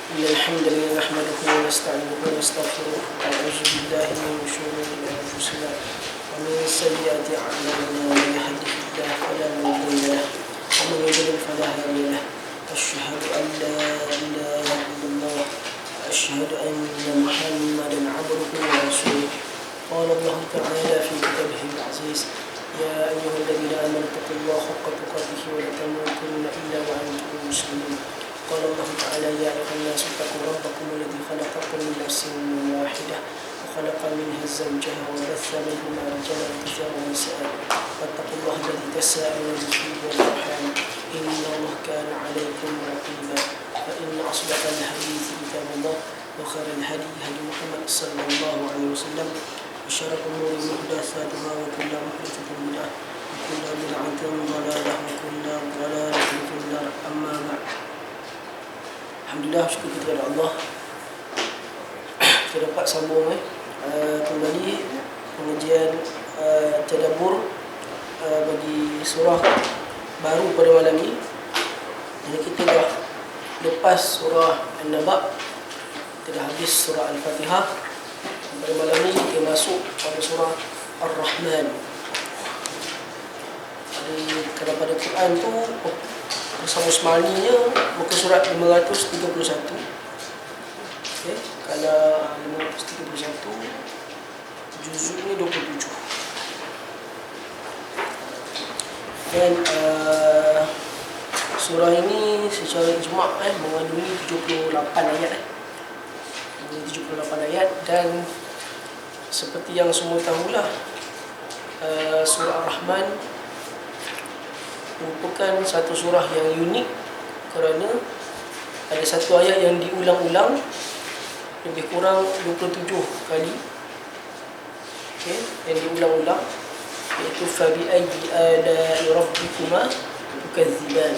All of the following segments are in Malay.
إن الحمد لله نحمده ونستعينه ونستغفره ونعوذ بالله من شرور أنفسنا ومن سيئات أعمالنا من يهده الله فلا مضل له ومن يضلل فلا هادي له أشهد أن لا إله إلا الله وأشهد أن محمدا عبده ورسوله قال الله تعالى في كتابه العزيز يا أيها الذين آمنوا اتقوا الله حق تقاته ولا تموتن إلا وأنتم مسلمون قال الله تعالى يا أيها الناس اتقوا ربكم الذي خلقكم من نفس واحدة وخلق منها زوجها وبث منهما رجالا كثيرا ونساء واتقوا الله الذي تساءلون به والأرحام إن الله كان عليكم رقيبا فإن أصدق الحديث كتاب الله وخير الهدي هدي محمد صلى الله عليه وسلم وشر الأمور محدثاتها وكل محدثة بدعة وكل بدعة ضلالة وكل ضلالة في النار أما بعد. Alhamdulillah, syukur kepada Allah kita dapat sambung kembali pengajian tadabbur bagi surah baru pada malam ini. Jadi kita dah lepas surah An-Naba, kita dah habis surah Al-Fatihah. Pada malam ini kita masuk pada surah Ar-Rahman. Kalau pada Quran tu bersama Usmaninya muka surat 531. Okay. Kalau 531 juzuk ni 27. Dan surah ini secara ijma' mengandungi 78 ayat. 78 ayat, dan seperti yang semua tahulah, surah Ar-Rahman merupakan satu surah yang unik kerana ada satu ayat yang diulang-ulang lebih kurang 27 kali, okay, yang diulang-ulang, iaitu fabi ayyi ala'i rabbikuma tukadziban.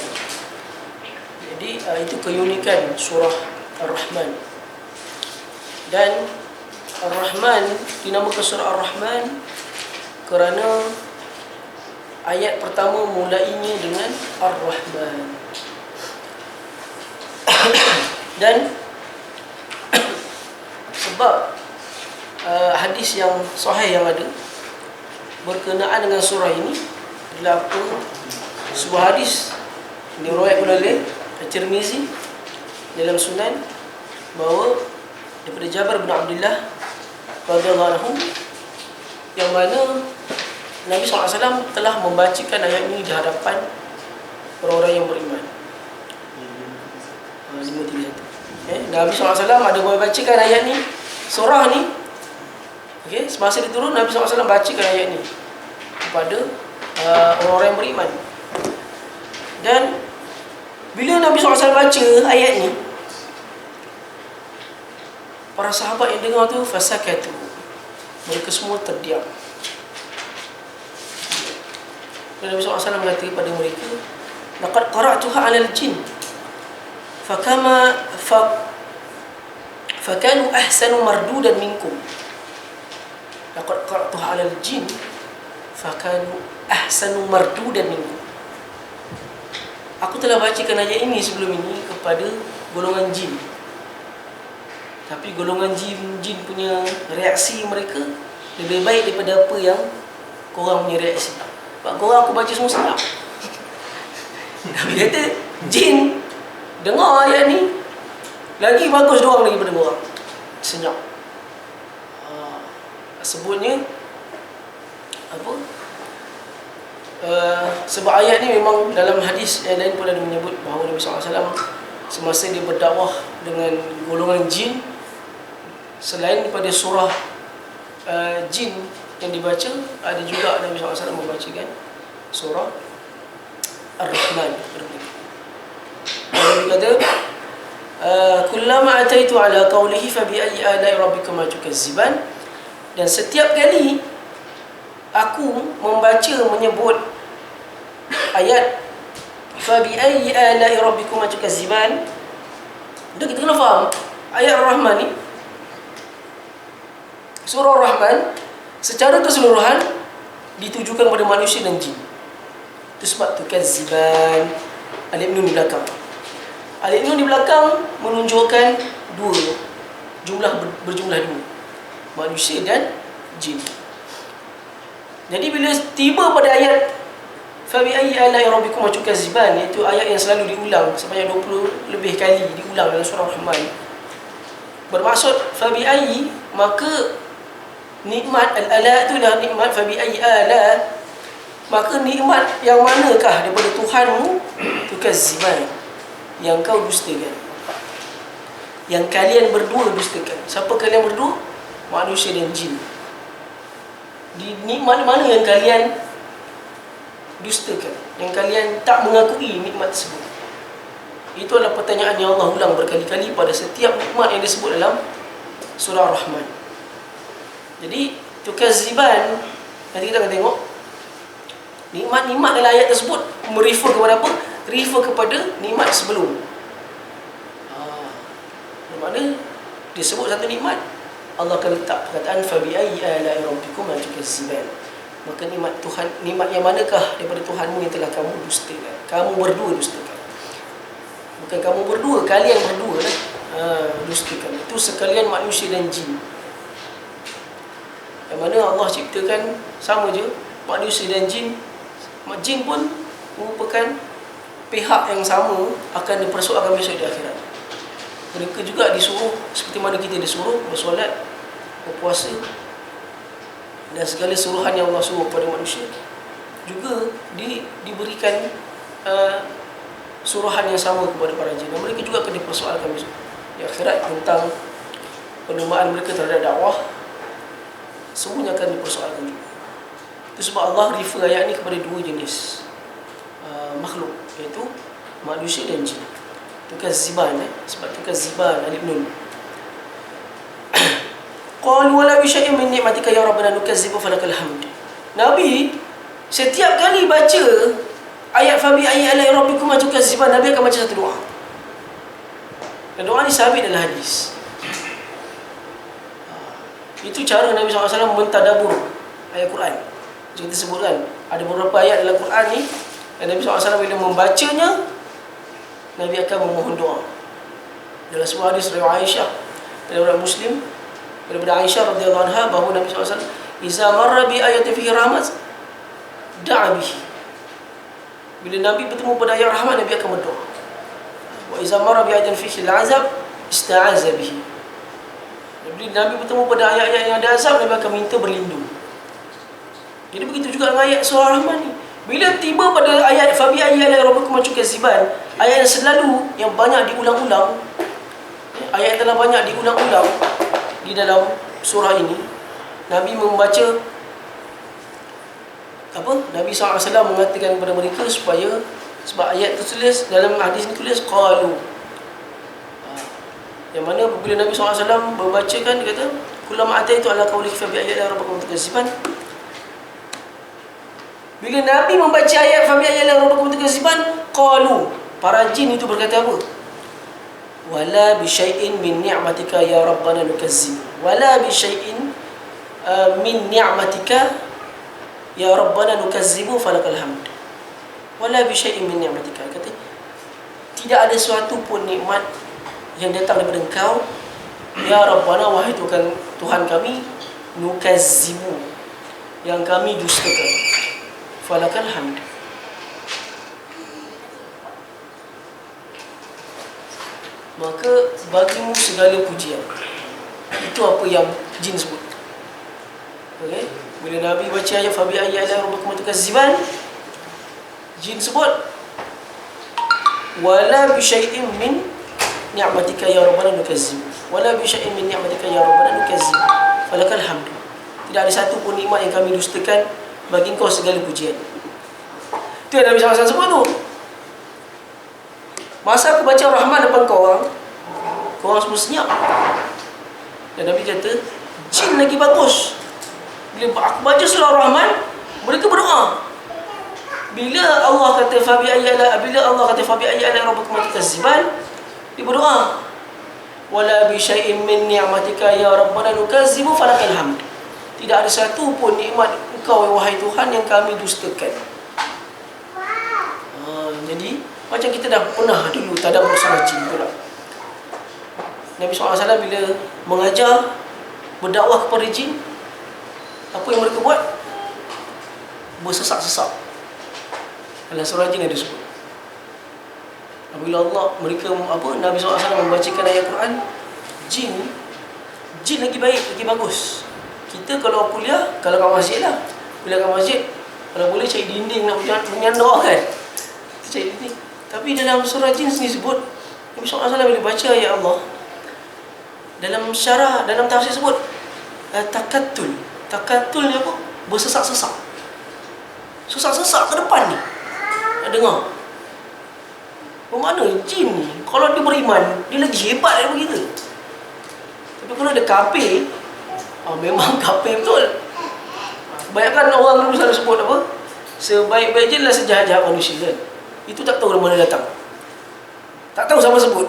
Jadi itu keunikan surah Ar-Rahman. Dan Ar-Rahman dinamakan surah Ar-Rahman kerana ayat pertama mulainya dengan Ar-Rahman. Dan sebab hadis yang sahih yang ada berkenaan dengan surah ini adalah sebuah hadis diriwayatkan oleh At-Tirmizi dalam Sunan, bahawa daripada Jabir bin Abdullah radhiyallahu anhu, yang mana Nabi SAW telah membacakan ayat ini di hadapan orang-orang yang beriman. 531. Nabi SAW ada membacakan ayat ni, surah ni. Okay, semasa diturun, Nabi SAW bacakan ayat ni kepada orang-orang yang beriman. Dan bila Nabi SAW baca ayat ni, para sahabat yang dengar tu fasakatu, mereka semua terdiam. Nabi SAW mengatakan kepada mereka, laqad qara'tuha 'alal jin fakanu ahsanu mardudan minkum. Laqad qara'tuha 'alal jin fakanu ahsanu mardudan minkum. Aku telah bacakan ayat ini sebelum ini kepada golongan jin, tapi golongan jin punya reaksi mereka lebih baik daripada apa yang korang punya reaksi. Sebab korang aku baca semua sedap. Nabi kata, jin dengar ayat ni lagi bagus doang lagi daripada korang. Senyap. Sebutnya apa? Sebab ayat ni memang dalam hadis yang lain pun ada menyebut bahawa Nabi SAW semasa dia berdakwah dengan golongan jin, selain daripada surah jin yang dibaca, ada juga Nabi SAW membacakan surah Ar-Rahman. Nabi kata, kullama ataitu ala qawlihi fabi ayyi ala'i rabbikuma tukazziban. Dan setiap kali aku membaca menyebut ayat fabi ayyi ala'i rabbikuma tukazziban, kita kena faham ayat Ar-Rahman ni, surah Ar-Rahman secara keseluruhan ditujukan kepada manusia dan jin. Itu sebab tukazziban, alif nun belakang. Alif nun di belakang menunjukkan berjumlah dua, manusia dan jin. Jadi bila tiba pada ayat Fabi ayyi ala'i rabbikum tukadziban, iaitu ayat yang selalu diulang sebanyak 20 lebih kali diulang dalam surah Rahman, bermaksud Fabi ayyi, maka nikmat al-ala itu adalah nikmat Fabi ayyi ala, maka nikmat yang manakah daripada Tuhanmu tukadziban, yang kau dustakan, yang kalian berdua dustakan. Siapa kalian berdua? Manusia dan jin. Di nikmat mana yang kalian dustakan, yang kalian tak mengakui nikmat tersebut? Itu adalah pertanyaan yang Allah ulang berkali-kali pada setiap nikmat yang disebut dalam surah Rahman. Jadi tukadziban, nanti kita akan tengok nikmat-nikmat dalam ayat tersebut merefer kepada apa? Refer kepada nikmat sebelum. Bermakna disebut satu nikmat, Allah akan letak perkataan Fabi ayyi ala'i rabbikum tukadziban. Maka nikmat Tuhan, nikmat yang manakah daripada Tuhanmu yang telah kamu dustakan? Kamu berdua dustakan. Bukan kamu berdua, kalian berdua lah dustakan. Itu sekalian manusia dan jin. Yang mana Allah ciptakan sama je manusia dan jin. Jin pun merupakan pihak yang sama, akan dipersoalkan besok di akhirat. Mereka juga disuruh seperti mana kita disuruh bersolat, berpuasa dan segala suruhan yang Allah suruh kepada manusia, juga diberikan suruhan yang sama kepada para jin. Dan mereka juga akan dipersoalkan besok di akhirat tentang penerimaan mereka terhadap dakwah. Semuanya akan dipersoalkan juga. Itu sebab Allah refer ayat ini kepada dua jenis makhluk, iaitu manusia dan jin. Tukadziban, sebab tukadziban alif nun. Qalu wala bi syai'in min ni'matika ya rabbana nukadzibu falakal hamd. Nabi setiap kali baca ayat Fabi ayyi ala'i rabbikum tukadziban, Nabi akan baca satu doa. Dan doa ni sabit dalam hadis. Itu cara Nabi SAW mentadabbur ayat Quran. Macam kita sebutkan, ada beberapa ayat dalam Quran ni dan Nabi SAW bila membacanya, Nabi akan memohon doa. Dalam sebuah hadis riwayat Aisyah dalam Muslim, daripada Aisyah radhiyallahu anha, bahawa Nabi SAW iza marra bi ayatin fihi rahmat da'a bihi. Bila Nabi bertemu pada ayat rahmat, Nabi akan berdoa. Wa iza marra bi ayatin fihi al-azab ista'aza bihi. Bila Nabi bertemu pada ayat-ayat yang ada azab, Nabi akan minta berlindung. Jadi begitu juga dengan ayat surah Rahman ni. Bila tiba pada ayat Fabi ayyi ala'i rabbikum tukadziban, ayat yang selalu, yang banyak diulang-ulang, ayat yang telah banyak diulang-ulang di dalam surah ini, Nabi membaca apa? Nabi SAW mengatakan kepada mereka supaya, sebab ayat itu tulis dalam hadis ini tulis qalu, yang mana apabila Nabi SAW membacakan, dia kata kullama ataitu ala qawli Fabi ayyi ala'i rabbikum tukadziban. Bila Nabi membaca ayat Fabi ayyi ala'i rabbikum tukadziban, qalu, para jin itu berkata apa? Wala bi syai'in min ni'matika ya rabbana nukazzib. Wala bi syai'in min ni'matika ya rabbana nukazzibu falakal hamd. Wala bi syai'in min ni'matika. Kata, tidak ada suatu pun nikmat yang datang daripada engkau ya rabbana, wahai Tuhan kami, nukazzibu, yang kami dustakan, falakal hamd. Maka bagimu segala pujian. Itu apa yang jin sebut. Okay? Bila Nabi baca ayat Fabi ayyi ala'i rabbikum tukadziban, jin sebut wala bi syai'in min ni'matika ya rabbana nukazzib. Wala bi syai'in min ni'matika ya rabbana nukazzib. Falakal hamd. Tidak ada satu pun nikmat yang kami dustakan, bagi engkau segala pujian. Itu yang Nabi SAW sebut tu. Masa aku baca Rahman depan korang semua senyap. Dan Nabi kata, jin lagi bagus. Bila aku baca surah Rahman, mereka berdoa. Bila Allah kata Fabi ayyi ala'i rabbikum tukadziban, dia berdoa, wala bi syai'in min ni'matika ya rabbana nukazzibu falakal hamd. Tidak ada satu pun nikmat engkau wahai Tuhan yang kami dustakan. Jadi Macam kita dah pernah dulu tadabbur surah jin pula. Nabi SAW bila mengajar, berdakwah kepada jin, apa yang mereka buat? Bersesak-sesak. Dalam surah jin ada sebut. Apabila Nabi SAW membacakan ayat Quran, jin lagi baik, lagi bagus. Kita kalau kuliah, kalau kat masjid lah, kuliah kat masjid, kalau boleh cari dinding nak menyandar kan, kita cari dinding. Tapi dalam surah jin sendiri sebut, Nabi SAW bila baca ayat Allah, dalam syarah, dalam tafsir sebut Takatul ni apa? Bersesak-sesak. Sesak-sesak ke depan ni. Dengar. Bermakna jin ni, kalau dia beriman, dia lagi hebat daripada kita. Tapi kalau dia kafir, memang kafir betul. Kebanyakan orang dulu selalu sebut apa? Sebaik-baik jin adalah sejahat-jahat manusia kan. Itu tak tahu dari mana datang. Tak tahu siapa sebut.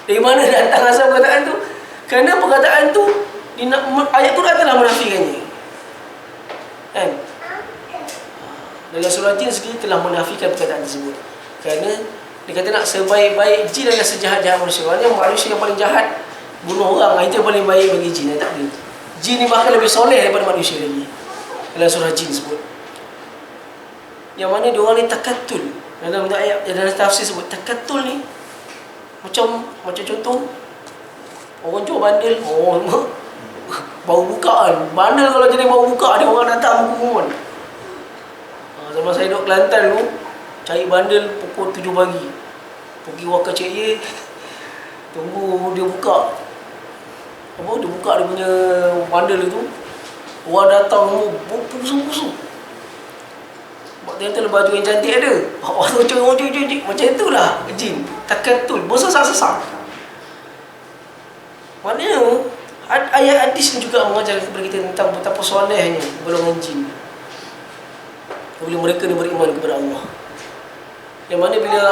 Dari mana datang asal perkataan tu? Kerana perkataan tu ayat Quran telah menafikannya. Kan? Dalam surah jin sendiri telah menafikan perkataan tersebut. Kerana dia kata nak sebaik-baik jin adalah sejahat-jahat manusia. Maksudnya manusia yang paling jahat bunuh orang, itu yang paling baik bagi jin. Tak boleh. Jin ni bahkan lebih soleh daripada manusia lagi. Dalam surah jin sebut. Yang mana diorang ni takatul. Dalam ayat, dalam tafsir sebut takatul ni macam contoh orang jual bandel, baru buka kan. Bandel kalau jadi baru buka, ada orang datang pukul. Zaman saya duduk Kelantan dulu, cari bandel pukul 7 pagi. Pergi wakil cik ye, tunggu dia buka. Dia buka dia punya bandel itu. Orang datang pusu-pusu. Sebab dia tu baju yang cantik ada. Orang tu curi. Macam itulah jin. Takatul, bersesak-sesak. Maknanya ayat hadis ni juga mengajar kepada kita tentang betapa solehnya golongan jin. Bila mereka ni beriman kepada Allah. Yang mana bila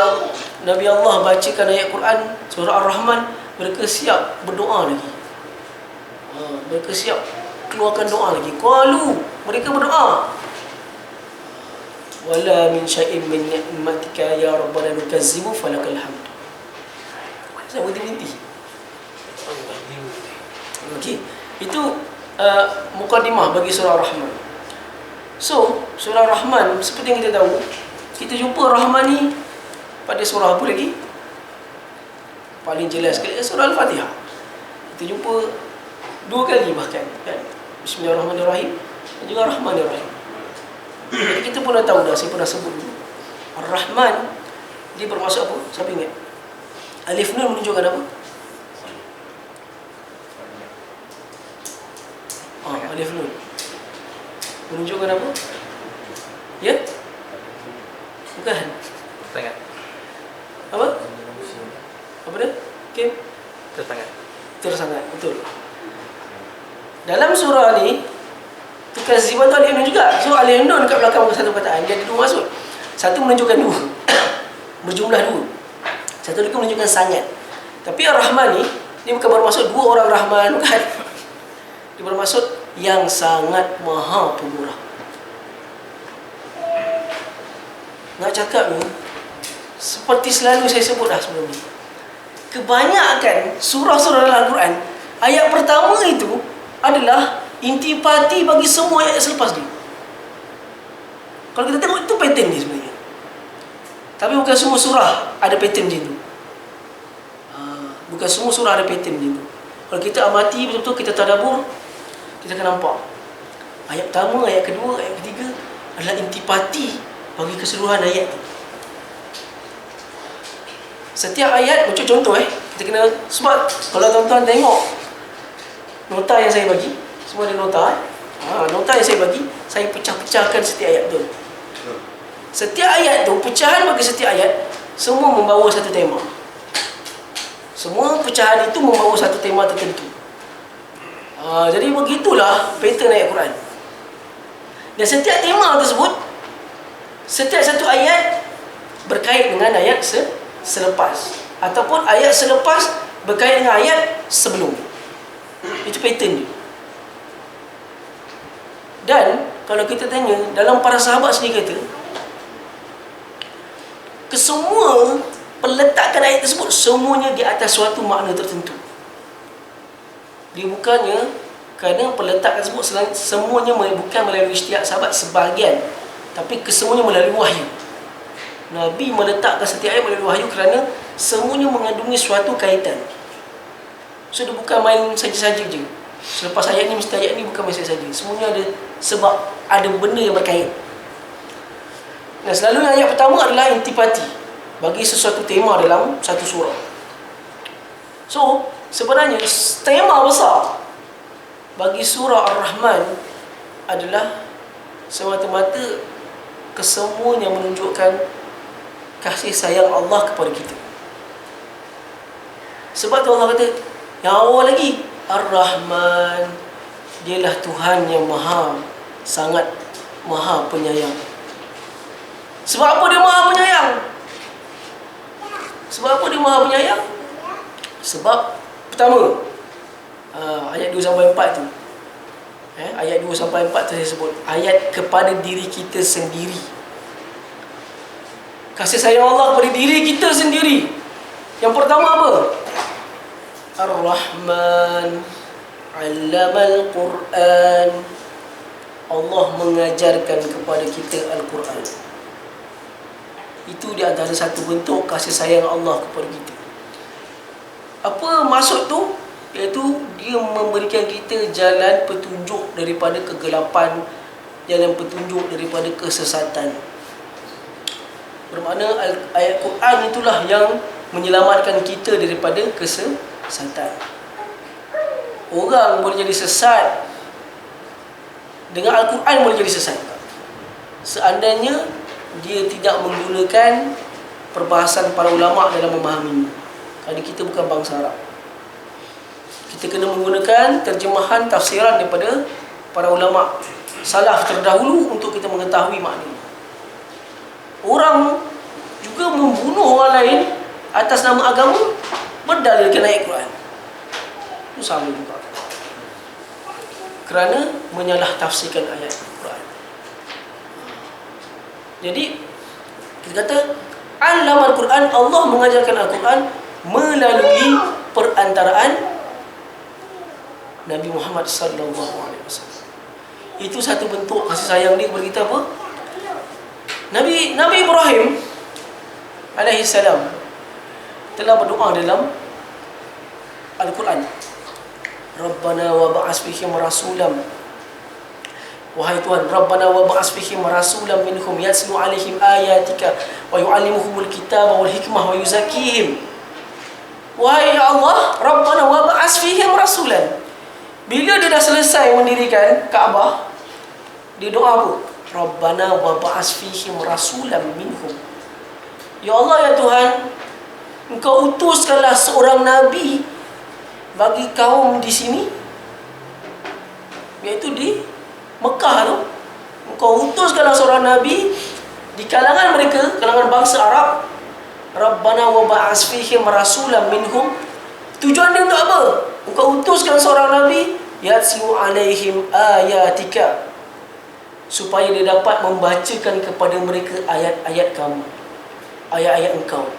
Nabi Allah bacakan ayat Quran surah Ar-Rahman, mereka siap berdoa lagi. Mereka siap keluarkan doa lagi. Qalu, mereka berdoa. Wala min syai'in min ni'matika ya rabbana nukazzibu falakal hamd. Saya berhenti. Okey, itu mukadimah bagi surah Ar-Rahman. So, surah Ar-Rahman seperti yang kita tahu, kita jumpa Rahman ni pada surah apa lagi? Paling jelas sekali surah Al-Fatihah. Kita jumpa 2 kali bahkan kan? Bismillahirrahmanirrahim dan juga Rahmanirrahim. Jadi kita pun dah tahu dah, saya pernah sebut dulu. Ar-Rahman dia bermaksud apa? Siapa ingat? Alif Nun menunjukkan apa? Alif Nun menunjukkan apa? Ya? Bukan? Sangat. Apa? Apa dia? Kim? Tersangat. Tersangat, betul. Dalam surah ni tukaziban tu Alif Nun juga. So Alif Nun kat belakang satu perkataan, dia ada 2 maksud. Satu menunjukkan 2, berjumlah 2. Satu lagi menunjukkan sangat. Tapi Ar-Rahman ni, dia bukan bermaksud 2 orang Rahman, bukan. Dia bermaksud yang sangat maha pemurah. Nak cakap ni, seperti selalu saya sebut dah sebelum ni, kebanyakan surah-surah dalam Al-Quran, ayat pertama itu adalah intipati bagi semua ayat selepas dia. Kalau kita tengok itu pattern dia sebenarnya. Tapi bukan semua surah ada pattern dia tu. Bukan semua surah ada pattern dia tu. Kalau kita amati betul-betul, kita tadabbur, kita akan nampak ayat pertama, ayat kedua, ayat ketiga adalah intipati bagi keseluruhan ayat tu. Setiap ayat, macam contoh kita kena, sebab kalau tuan-tuan tengok nota yang saya bagi, semua ada nota nota yang saya bagi, saya pecah-pecahkan setiap ayat tu. Setiap ayat tu, pecahan bagi setiap ayat, semua membawa satu tema. Semua pecahan itu membawa satu tema tertentu. Jadi begitulah pattern ayat Quran. Dan setiap tema tersebut, setiap satu ayat berkait dengan ayat selepas, ataupun ayat selepas berkait dengan ayat sebelum. Itu pattern dia. Dan kalau kita tanya, dalam para sahabat sendiri kata, kesemua peletakan ayat tersebut semuanya di atas suatu makna tertentu. Dia bukannya kerana peletakan tersebut semuanya bukan melalui ijtihad sahabat sebahagian, tapi kesemuanya melalui wahyu. Nabi meletakkan setiap ayat melalui wahyu kerana semuanya mengandungi suatu kaitan. So dia bukan main saja-saja je. Selepas ayat ni mesti ayat ni, bukan main saja-saja. Semuanya ada sebab, ada benda yang berkait. Nah, selalunya ayat pertama adalah intipati bagi sesuatu tema dalam satu surah. So sebenarnya tema besar bagi surah Ar-Rahman adalah semata-mata kesemuanya menunjukkan kasih sayang Allah kepada kita. Sebab tu Allah kata yang awal lagi, Ar-Rahman, dialah Tuhan yang sangat maha penyayang. Sebab apa dia maha penyayang? Sebab apa dia maha penyayang? Sebab pertama, ayat 2-4 tu, ayat 2-4 tu saya sebut ayat kepada diri kita sendiri. Kasih sayang Allah kepada diri kita sendiri. Yang pertama apa? Ar-Rahman 'allamal Quran. Allah mengajarkan kepada kita Al-Quran. Itu di antara satu bentuk kasih sayang Allah kepada kita. Apa maksud tu? Iaitu dia memberikan kita jalan petunjuk daripada kegelapan, jalan petunjuk daripada kesesatan. Bermakna ayat Quran itulah yang menyelamatkan kita daripada kesesatan. Orang boleh jadi sesat dengan Al-Quran, boleh jadi sesat seandainya dia tidak menggunakan perbahasan para ulama dalam memahaminya. Kerana kita bukan bangsa Arab, kita kena menggunakan terjemahan tafsiran daripada para ulama salaf terdahulu untuk kita mengetahui maknanya. Orang juga membunuh orang lain atas nama agama berdalilkan ayat Quran. Itu sama juga, kerana menyalah tafsirkan ayat Quran. Jadi kita kata Allamal Quran, Allah mengajarkan Al-Quran melalui perantaraan Nabi Muhammad sallallahu alaihi wasallam. Itu satu bentuk kasih sayang dia kepada kita apa? Nabi Ibrahim alaihi salam telah berdoa dalam Al-Quran, Rabbana wa ba'as fihim rasulam. Wahai Tuhan, Rabbana wa ba'as fihim rasulam minhum yatslu alaihim ayatika wa yu'allimuhumul kitaba wal hikmah wa yuzakkihim. Wahai Allah, Rabbana wa ba'as fihim rasulan. Bila dia dah selesai mendirikan Kaabah, dia doa apa? Rabbana wa ba'as fihim rasulam minhum. Ya Allah, ya Tuhan, Engkau utuskanlah seorang Nabi bagi kaum di sini, iaitu di Mekah tu. Engkau utuskanlah seorang Nabi di kalangan mereka, kalangan bangsa Arab. Rabbana wa ba'as fihim rasulam minhum. Tujuan dia untuk apa? Engkau utuskan seorang Nabi yatslu alaihim ayatika, supaya dia dapat membacakan kepada mereka ayat-ayat kamu, ayat-ayat engkau.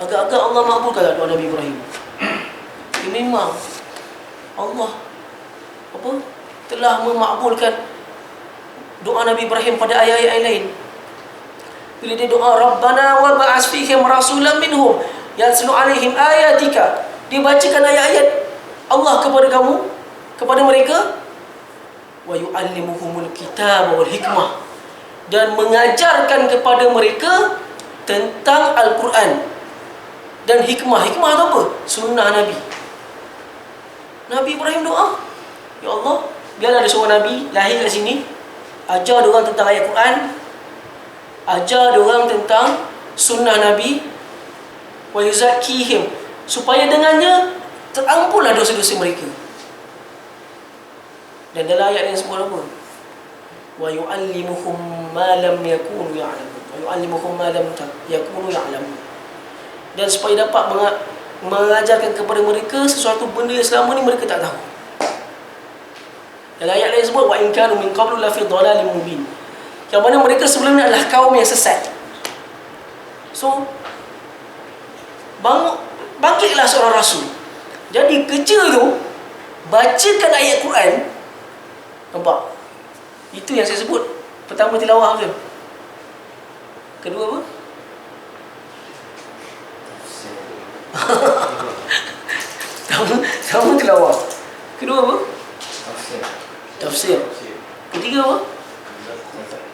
Agak-agak Allah makbulkan doa Nabi Ibrahim. Dia memang Allah telah memakbulkan doa Nabi Ibrahim pada ayat-ayat lain. Bila dia doa Rabbana wa ba'as fihim rasulan minhum yatslu alaihim ayatika, dia bacakan ayat-ayat Allah kepada kamu, kepada mereka. Wa yu'allimuhumul kitaba wal hikmah, dan mengajarkan kepada mereka tentang Al-Quran dan hikmah. Hikmah itu apa? Sunnah Nabi. Nabi Ibrahim doa, ya Allah, biarlah ada seorang Nabi lahir kat sini, ajar diorang tentang ayat Quran, ajar diorang tentang sunnah Nabi, wa yuzakkihim, supaya dengannya terampunlah dosa-dosa mereka. Dan dalam ayat yang sebut apa? Wa yu'allimuhum ma lam yakunu ya'lamun. Wa yu'allimuhum ma lam yakunu ya'lamun. Dan supaya dapat mengajarkan kepada mereka sesuatu benda yang selama ni mereka tak tahu. Dalam ayat lain sebut wa in kanu min qablu la fi dhalalin mubin. Yang mana mereka sebelum ni adalah kaum yang sesat. So bangkitlah seorang rasul. Jadi kerja tu bacakan ayat Quran. Nampak? Itu yang saya sebut. Pertama tilawah tu. Kedua apa? Pertama tilawah. Kedua apa? Tafsir. Ketiga apa?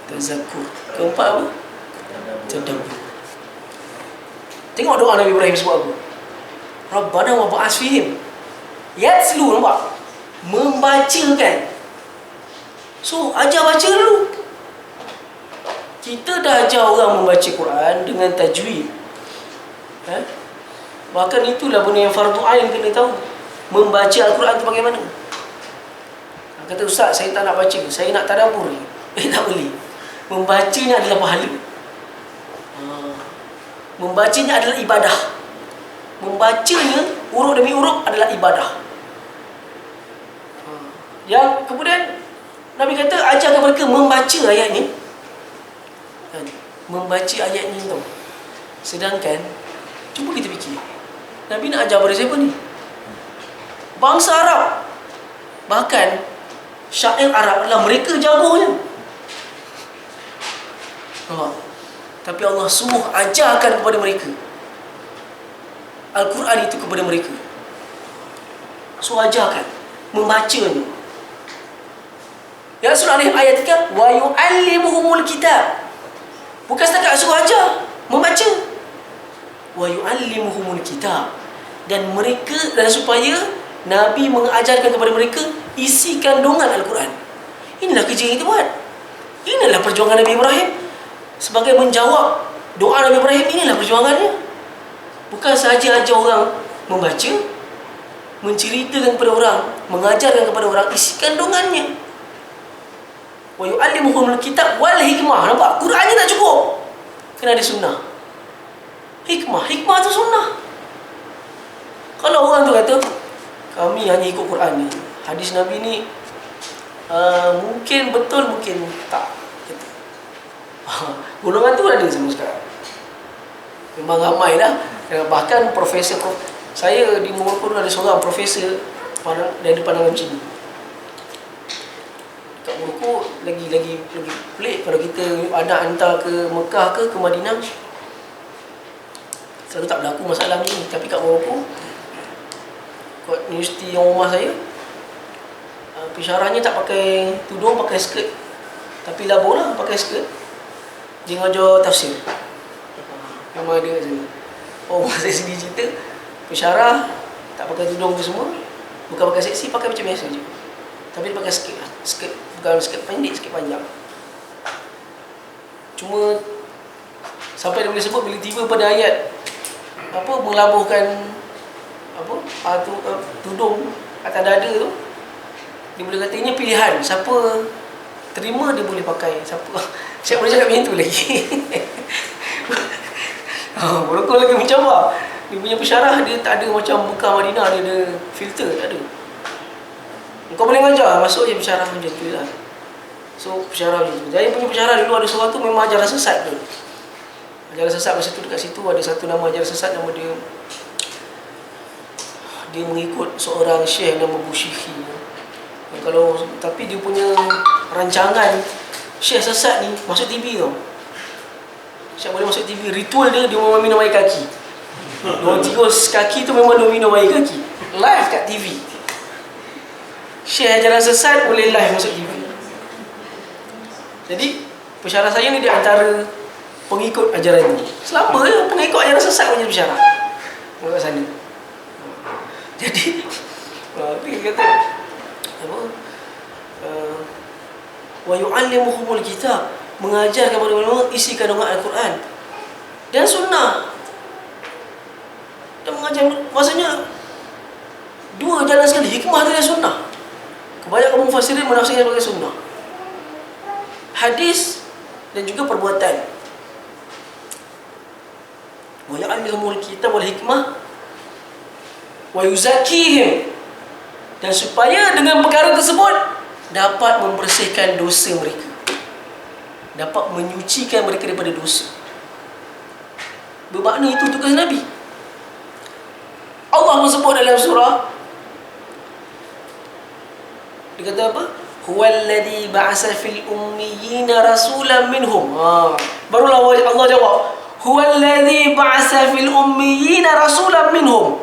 Tazakkur. Keempat apa? Tadabbur. Tengok doa Nabi Ibrahim sebut apa? Rabbana wa ba'as fihim yatslu, nampak? Membacakan. So, ajar baca dulu. Kita dah ajar orang membaca Quran dengan tajwid. Bahkan itulah benda yang fardu ain kena tahu. Membaca Al-Quran tu bagaimana? Kata ustaz, saya tak nak baca, saya nak tadabbur. Tak boleh. Membacanya adalah pahala. Membacanya adalah ibadah. Membacanya huruf demi huruf adalah ibadah. Yang kemudian Nabi kata ajarkan mereka membaca ayatnya. Membaca ayatnya tu. Sedangkan cuba kita fikir, Nabi nak ajar pada siapa ni? Bangsa Arab. Bahkan syair Arab adalah mereka jagonya. Tapi Allah suruh ajarkan kepada mereka Al-Quran itu kepada mereka. Suruh ajarkan, membacanya. Ya Rasulullah ayat kan, wa yu'allimuhumul kitab. Bukan setakat suruh ajar, membaca. Wa yu'allimuhumul kitab. Dan mereka, dan supaya Nabi mengajarkan kepada mereka isi kandungan Al-Quran. Inilah kerja yang kita buat. Inilah perjuangan Nabi Ibrahim. Sebagai menjawab doa Nabi Ibrahim, inilah perjuangannya. Bukan sahaja ajar orang membaca, menceritakan kepada orang, mengajarkan kepada orang isi kandungannya. Wa yu'allimuhumul kitab wal hikmah. Nampak? Qurannya tak cukup. Kena ada sunnah. Hikmah tu sunnah. Kalau orang tu kata kami hanya ikut Quran ni, hadis Nabi ni mungkin betul, mungkin tak. Golongan tu ada semua sekarang. Memang ramai lah. Bahkan profesor, saya di Morocco ada seorang profesor dari pandangan macam ni. Kat Morocco lagi pelik. Kalau kita anak hantar ke Mekah ke Madinah, selalu tak berlaku masalah ni. Tapi kat Morocco, kat universiti yang rumah saya, pensyarahnya tak pakai tudung, pakai skirt. Tapi labur lah pakai skirt. Dia ngajar tafsir. Memang ada kat sana. Saya sendiri cerita, pensyarah tak pakai tudung tu semua, bukan pakai seksi, pakai macam biasa je. Tapi dia pakai skirt lah. Skirt, bukan skirt pendek, skirt panjang. Cuma sampai dia boleh sebut bila tiba pada ayat melabuhkan tudung atas dada tu, dia boleh kata ini pilihan, siapa terima dia boleh pakai, siapa boleh cakap macam tu lagi. Morocco lagi mencabar. Dia punya pensyarah dia tak ada macam Mekah Madinah, dia ada filter, tak ada. Kau boleh mengajar, masuk je pensyarah macam tu lah. So pensyarah macam tu. Saya punya pensyarah dulu ada seorang tu memang ajaran sesat tu. Ajaran sesat masa tu dekat situ ada satu nama ajaran sesat, nama dia mengikut seorang syekh nama Bushikhi. Tapi dia punya rancangan syekh sesat ni masuk TV tau. Syekh boleh masuk TV, ritual dia memang minum air kaki. Diorang tikus kaki tu memang dia minum air kaki. Live kat TV. Syekh ajaran sesat boleh live masuk TV. Jadi pensyarah saya ni di antara pengikut ajaran ni. Selama je pengikut ajaran sesat punya pensyarah kat sana. Jadi dia kata wa yu'allimuhumul kitab, mengajarkan kepada mereka isi kandungan Al-Quran dan sunnah. Dan mengajar, maksudnya dua jalan sekali, hikmah dan sunnah. Kebanyakan mufassirin menafsirkan sebagai sunnah, hadis dan juga perbuatan. Wa yu'allimuhumul kitab wal hikmah wa yuzakkihim, dan supaya dengan perkara tersebut dapat membersihkan dosa mereka, dapat menyucikan mereka daripada dosa. Bermakna itu tugas Nabi. Allah sebut dalam surah, dia kata apa? Huwallazi ba'asa fil ummiyina rasulan minhum. Barulah Allah jawab, huwallazi ba'asa fil ummiyina rasulan minhum.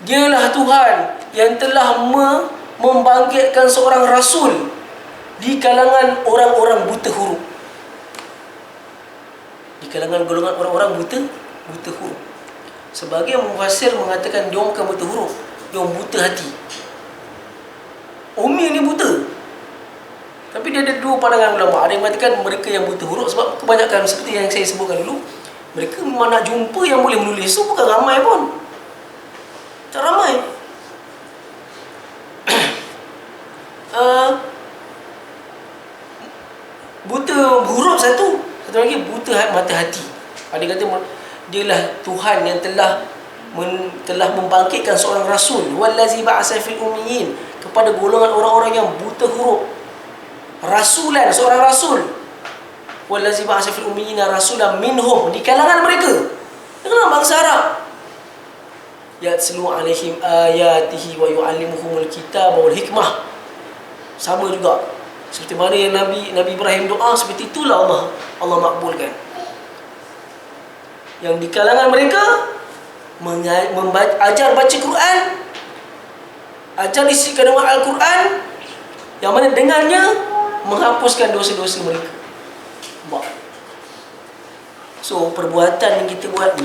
Dialah Tuhan yang telah membangkitkan seorang rasul di kalangan orang-orang buta huruf. Di kalangan golongan orang-orang buta huruf. Sebagian mufassir mengatakan dia bukan buta huruf, dia buta hati. Ummi ni buta. Tapi dia ada dua pandangan ulama. Ada yang mengatakan mereka yang buta huruf, sebab kebanyakan seperti yang saya sebutkan dulu, mereka memang nak jumpa yang boleh menulis. So bukan ramai pun. Tak ramai. Buta huruf satu lagi buta mata hati. Ada kata dialah Tuhan yang telah membangkitkan seorang rasul, wallazi ba'asa fil ummiyin, kepada golongan orang-orang yang buta huruf. Rasulan, seorang rasul. Wallazi ba'asa fil ummiyina rasulan minhum, di kalangan mereka, dengan bangsa Arab. Yatslu alaihim ayatihi wa yu'allimuhumul kitaba wal hikmah. Sama juga seperti mana yang Nabi Ibrahim doa, seperti itulah Allah makbulkan. Yang di kalangan mereka ajar baca Quran, ajar isi kandungan Al-Quran, yang mana dengannya menghapuskan dosa-dosa mereka. So perbuatan yang kita buat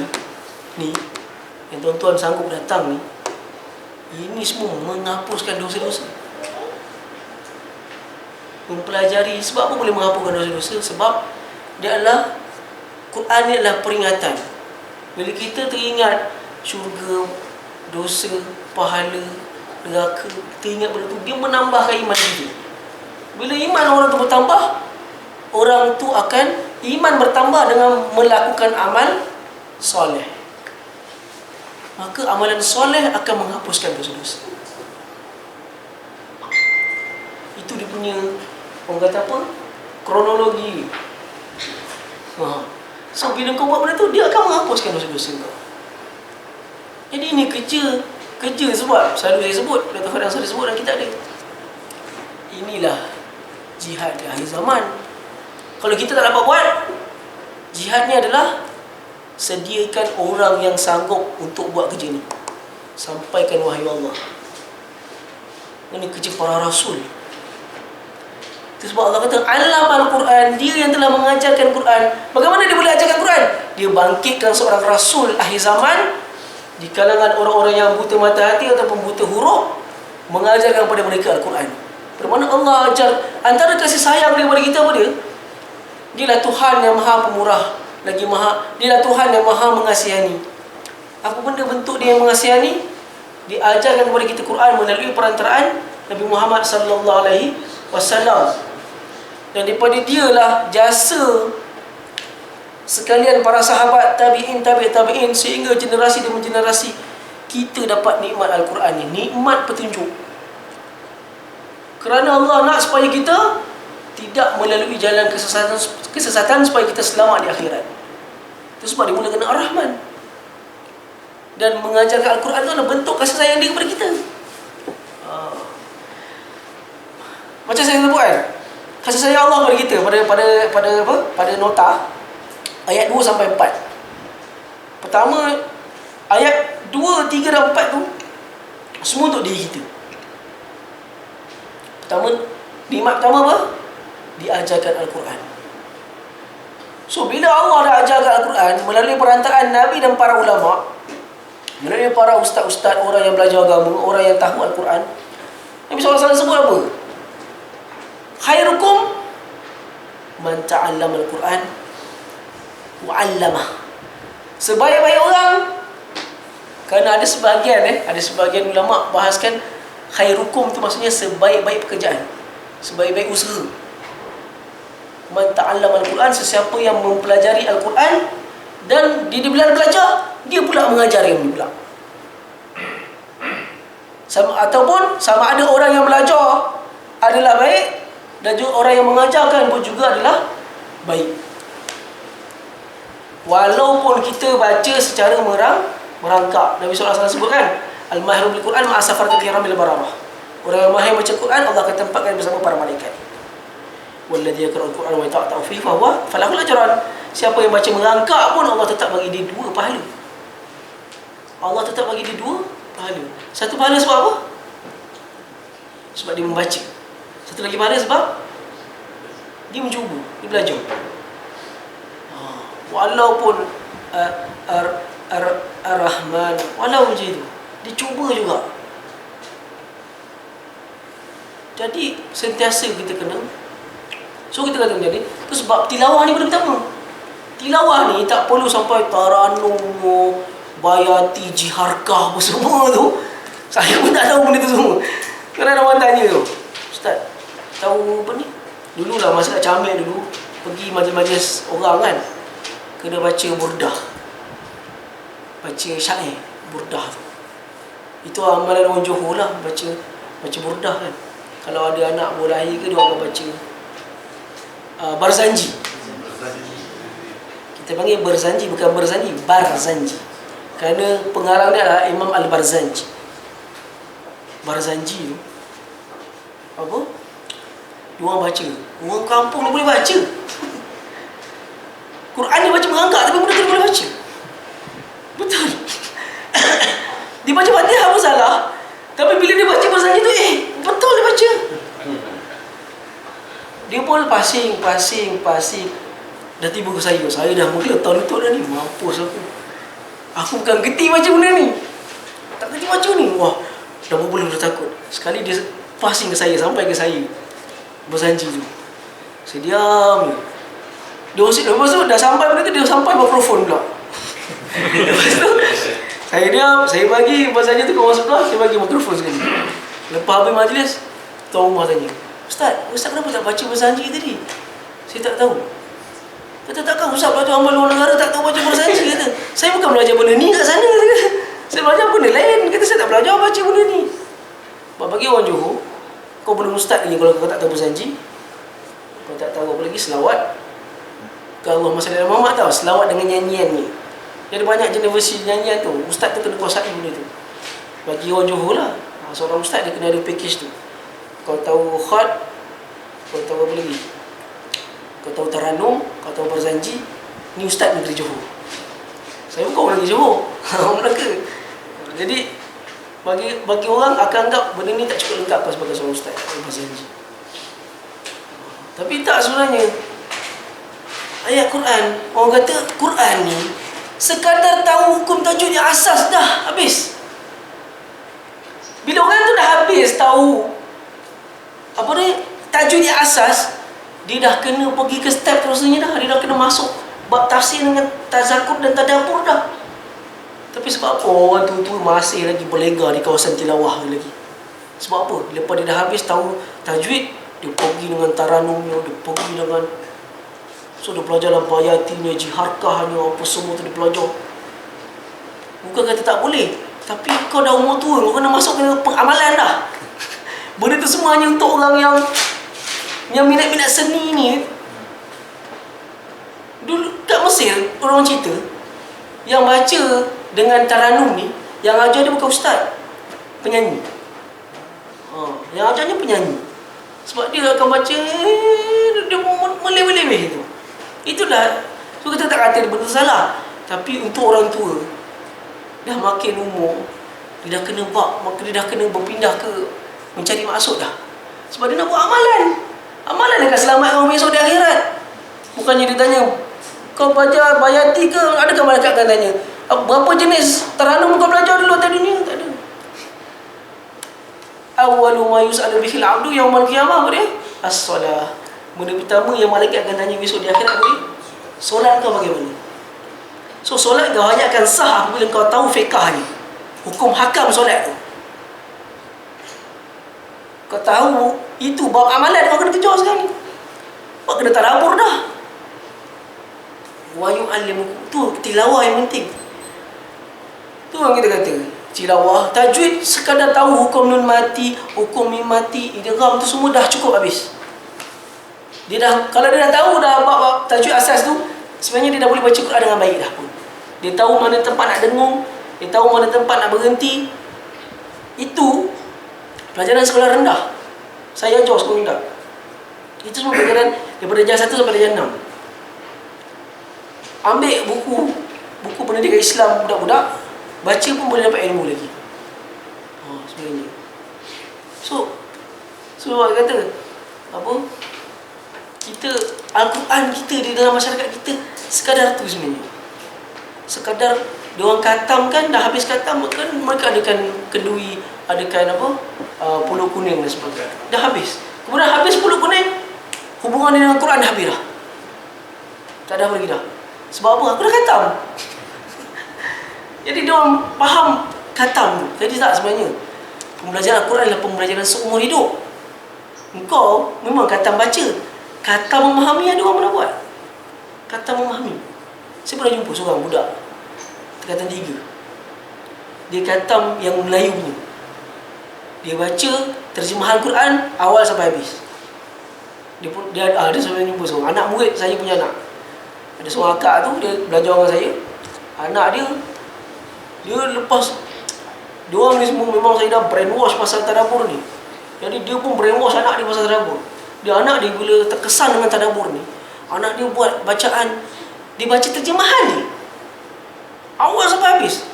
ni yang tuan-tuan sanggup datang ni, ini semua menghapuskan dosa-dosa. Mempelajari, sebab apa boleh menghapuskan dosa-dosa? Sebab dia adalah, Quran ni adalah peringatan. Bila kita teringat syurga, dosa, pahala, neraka, kita ingat benda tu, dia menambahkan iman kita. Bila iman orang tu bertambah, orang tu akan iman bertambah dengan melakukan amal soleh. Maka amalan soleh akan menghapuskan dosa-dosa. Itu dia punya, orang kata apa? Kronologi. So bila kau buat benda tu, dia akan menghapuskan dosa-dosa kau. Jadi ini kerja sebab selalu saya sebut, Dr. Fadang selalu sebut dalam kitab dia. Inilah jihad di akhir zaman. Kalau kita tak dapat buat, jihadnya adalah sediakan orang yang sanggup untuk buat kerja ni. Sampaikan wahyu Allah. Ini kerja para rasul. Itu sebab Allah kata alam al-Quran, dia yang telah mengajarkan Quran. Bagaimana dia boleh ajarkan Quran? Dia bangkitkan seorang rasul akhir zaman di kalangan orang-orang yang buta mata hati ataupun buta huruf, mengajarkan kepada mereka Al-Quran. Bermakna Allah ajar, antara kasih sayang dia kepada kita apa dia? Dialah Tuhan yang maha pemurah, dialah Tuhan yang maha mengasihani. Apa benda bentuk dia yang mengasihani? Diajarkan kepada kita Quran melalui perantaraan Nabi Muhammad sallallahu alaihi wasallam. Dan daripada dialah jasa sekalian para sahabat, tabi'in, tabi'in, sehingga generasi demi generasi kita dapat nikmat Al-Quran ni, nikmat petunjuk. Kerana Allah nak supaya kita tidak melalui jalan kesesatan supaya kita selamat di akhirat. Itu sebab dia mulakan Ar-Rahman. Dan mengajarkan Al-Quran itu adalah bentuk kasih sayang dia kepada kita. Macam saya sebut kan, kasih sayang Allah kepada kita pada nota ayat 2 sampai 4. Pertama, ayat 2, 3 dan 4 tu semua untuk diri kita. Nikmat pertama apa? Diajarkan Al-Quran. So bila Allah dah ajarkan Al-Quran melalui perantaraan Nabi dan para ulama, melalui para ustaz-ustaz, orang yang belajar agama, orang yang tahu Al-Quran, Nabi SAW sebut apa? Khairukum man ta'allama Al-Quran wa 'allamah. Sebaik-baik orang, kerana ada sebagian ulama bahaskan khairukum tu maksudnya sebaik-baik pekerjaan, sebaik-baik usaha. Man ta'allama Al-Quran, sesiapa yang mempelajari Al-Quran dan dia bila belajar, dia pula mengajar yang pula. Ataupun sama ada orang yang belajar adalah baik, dan juga orang yang mengajarkan pun juga adalah baik. Walaupun kita baca secara merangkak. Nabi SAW sebut kan, Al-Mahiru bil Quran ma'asafaratil kiram bil bararah. Orang yang mahir baca Quran, Allah akan tempatkan bersama para malaikat. Walladhi yaqra'ul Quran wa yata'atta'u fihi fa huwa falahul ajran. Siapa yang baca merangkak pun Allah tetap bagi dia 2 pahala. Allah tetap bagi dia 2 pahala. Satu pahala sebab apa? Sebab dia membaca. Satu lagi pahala sebab dia mencuba, dia belajar. Walaupun Ar-Rahman, walau macam itu, dia cuba juga. Jadi sentiasa kita kena. So kita kata macam ni. Tu sebab tilawah ni benda pertama. Tilawah ni tak perlu sampai taranum, bayati, jiharkah apa semua tu. Saya pun tak tahu benda tu semua. Kerana orang tanya tu, Ustaz, tahu apa ni? Dululah masa kat Camik dulu, pergi majlis-majlis orang kan, kena baca burdah, baca syair burdah tu. Itu amalan orang Johor lah, baca burdah kan. Kalau ada anak baru lahir ke, dia akan baca Barzanji. Kita panggil Barzanji, bukan Barzanji, Barzanji. Kerana pengarang dia adalah Imam Al-Barzanji. Barzanji tu apa? Dia orang baca. Orang kampung ni boleh baca. Quran ni baca merangkak, tapi muda tu boleh baca. Betul. Dia baca Fatihah pun salah, tapi bila dia baca Barzanji tu, betul dia baca. Dia pun pasing. Dah tiba ke saya. Saya dah mula tahun itu dah ni. Mampus aku. Aku bukan geti baca benda ni. Tak geti baca ni. Wah, dah boleh dah takut. Sekali dia pasing ke saya, sampai ke saya. Barzanji tu. Saya diam je. Lepas tu dah sampai benda tu, dia sampai mikrofon pula. Lepas tu saya diam, saya bagi Barzanji tu ke orang sebelah, saya bagi mikrofon sekali. Lepas habis majlis, tuan rumah tanya, Ustaz kenapa tak baca Barzanji tadi? Saya tak tahu. Kata takkan Ustaz belajar amal luar negara tak tahu baca Barzanji, kata. Saya bukan belajar benda ni kat sana, kata. Saya belajar benda lain, kata saya tak belajar baca benda ni. Bagi orang Johor, kau belum ustaz lagi kalau kau tak tahu Barzanji. Kau tak tahu apa lagi selawat ke Allah Masya Muhammad, tahu selawat dengan nyanyian ni. Dia ada banyak jenis versi nyanyian tu. Ustaz tu kena kuasai benda tu. Bagi orang Johor lah, seorang ustaz dia kena ada package tu. Kau tahu khat, kau tahu apa lagi, kau tahu taranum, kau tahu Barzanji. Ni ustaz negeri Johor. Saya bukan orang negeri Johor, orang Melaka. Jadi bagi orang akan anggap benda ni tak cukup lengkap sebagai seorang ustaz Barzanji. Tapi tak sebenarnya. Ayat Quran, orang kata Quran ni sekadar tahu hukum tajwid yang asas dah habis. Bila orang tu dah habis tahu apa ni tajwid yang asas, dia dah kena pergi ke step terusnya dah. Dia dah kena masuk bab tafsir dengan tazakur dan tadabbur dah. Tapi sebab apa orang tu masih lagi berlega di kawasan tilawah lagi? Sebab apa? Lepas dia dah habis tahu tajwid, dia pergi dengan taranumnya, dia pergi dengan, so dia belajar dalam bayatinya, jiharkahnya, apa semua tu dia belajar. Bukan kata tak boleh, tapi kau dah umur tua, kau kena masuk ke pengamalan dah. Benda tu semua hanya untuk orang yang minat-minat seni ni. Dulu kat Mesir, orang cerita yang baca dengan taranum ni, yang ajar dia bukan ustaz, penyanyi. Yang ajarnya penyanyi. Sebab dia akan baca, dia meleweh-leweh tu. Itulah, so kita tak kata benda salah. Tapi untuk orang tua, dah makin umur, dia dah kena maka dia dah kena berpindah ke mencari maksud dah. Sebab dia nak buat amalan. Amalan akan selamatkan orang besok di akhirat. Bukannya dia tanya, kau belajar bayati ke? Adakah malaikat akan tanya, berapa jenis taranum kau belajar dulu atas dunia? Tak ada. Awwalu ma yus'alu bihil 'abdu yaumal qiyamah, apa dia? As-solah. Benda pertama yang malaikat akan tanya besok di akhirat, apa dia? Solat kau bagaimana? So solat kau hanya akan sah apabila kau tahu fiqah ni, hukum hakam solat tu. Kau tahu itu bab amalan, kau kena kejar sekarang ni. Kau kena tadabbur dah. Wa yu'allimukum, tu tilawah yang penting. Tu yang kita kata tilawah, tajwid sekadar tahu hukum nun mati, hukum mim mati, idgham tu semua dah cukup habis. Dia dah, kalau dia dah tahu dah bab tajwid asas tu, sebenarnya dia dah boleh baca Quran dengan baik dah pun. Dia tahu mana tempat nak dengung, dia tahu mana tempat nak berhenti. Itu pelajaran sekolah rendah. Saya ajar sekolah rendah. Itu semua pelajaran daripada darjah 1 sampai darjah 6. Ambil buku pendidikan Islam budak-budak, baca pun boleh dapat ilmu lagi. Sebenarnya. So saya kata apa? Kita Al-Quran kita di dalam masyarakat kita sekadar tu sebenarnya. Sekadar diorang khatam kan, dah habis khatam kan mereka adakan kenduri, adakan apa? Pulut kuning dan sebagainya. Dah habis. Kemudian habis pulut kuning, hubungan dengan Al-Quran dah habis dah. Tak ada apa lagi dah. Sebab apa? Aku dah khatam. Jadi diorang faham khatam tu. Jadi tak sebenarnya. Pembelajaran Al-Quran adalah pembelajaran seumur hidup. Engkau memang khatam baca, khatam memahami ada orang mana buat. Khatam memahami. Saya pernah jumpa seorang budak tingkatan 3. Dia khatam yang Melayu punya. Dia baca terjemahan Quran awal sampai habis. Dia sampai jumpa seorang anak murid saya punya anak. Ada seorang akak tu, dia belajar dengan saya. Anak dia lepas, diorang ni semua memang saya dah brainwash pasal tadabbur ni. Jadi dia pun brainwash anak dia pasal tadabbur. Anak dia bila terkesan dengan tadabbur ni, anak dia buat bacaan, dia baca terjemahan ni awal sampai habis.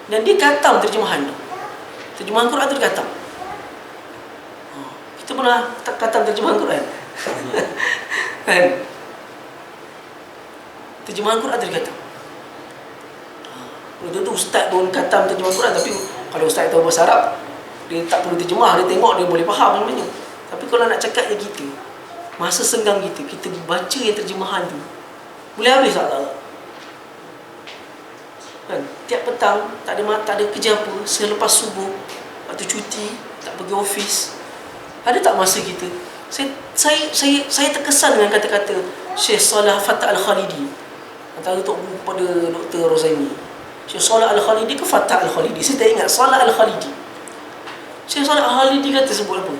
Dan dia khatam terjemahan tu. Terjemahan Quran tu dia khatam. Kita pernah khatam terjemahan Quran. Kan? Terjemahan Quran tu dia khatam. Itu ustaz pun khatam terjemahan Quran, tapi kalau ustaz tahu bahasa Arab, dia tak perlu terjemah, dia tengok dia boleh faham sebenarnya. Tapi kalau nak cakapnya kita, masa senggang kita baca yang terjemahan tu, boleh habis tak? Kan? Tiap petang tak ada kerja apa, selepas subuh, waktu cuti, tak pergi office, ada tak masa kita? Saya terkesan dengan kata-kata Syekh Salah Fattah Al-Khalidi, antara tok guru kepada Dr. Rozaimi. Syekh Salah Al-Khalidi ke Fattah Al-Khalidi? Saya tak ingat. Salah Al-Khalidi. Syekh Salah Al-Khalidi kata sebut apa?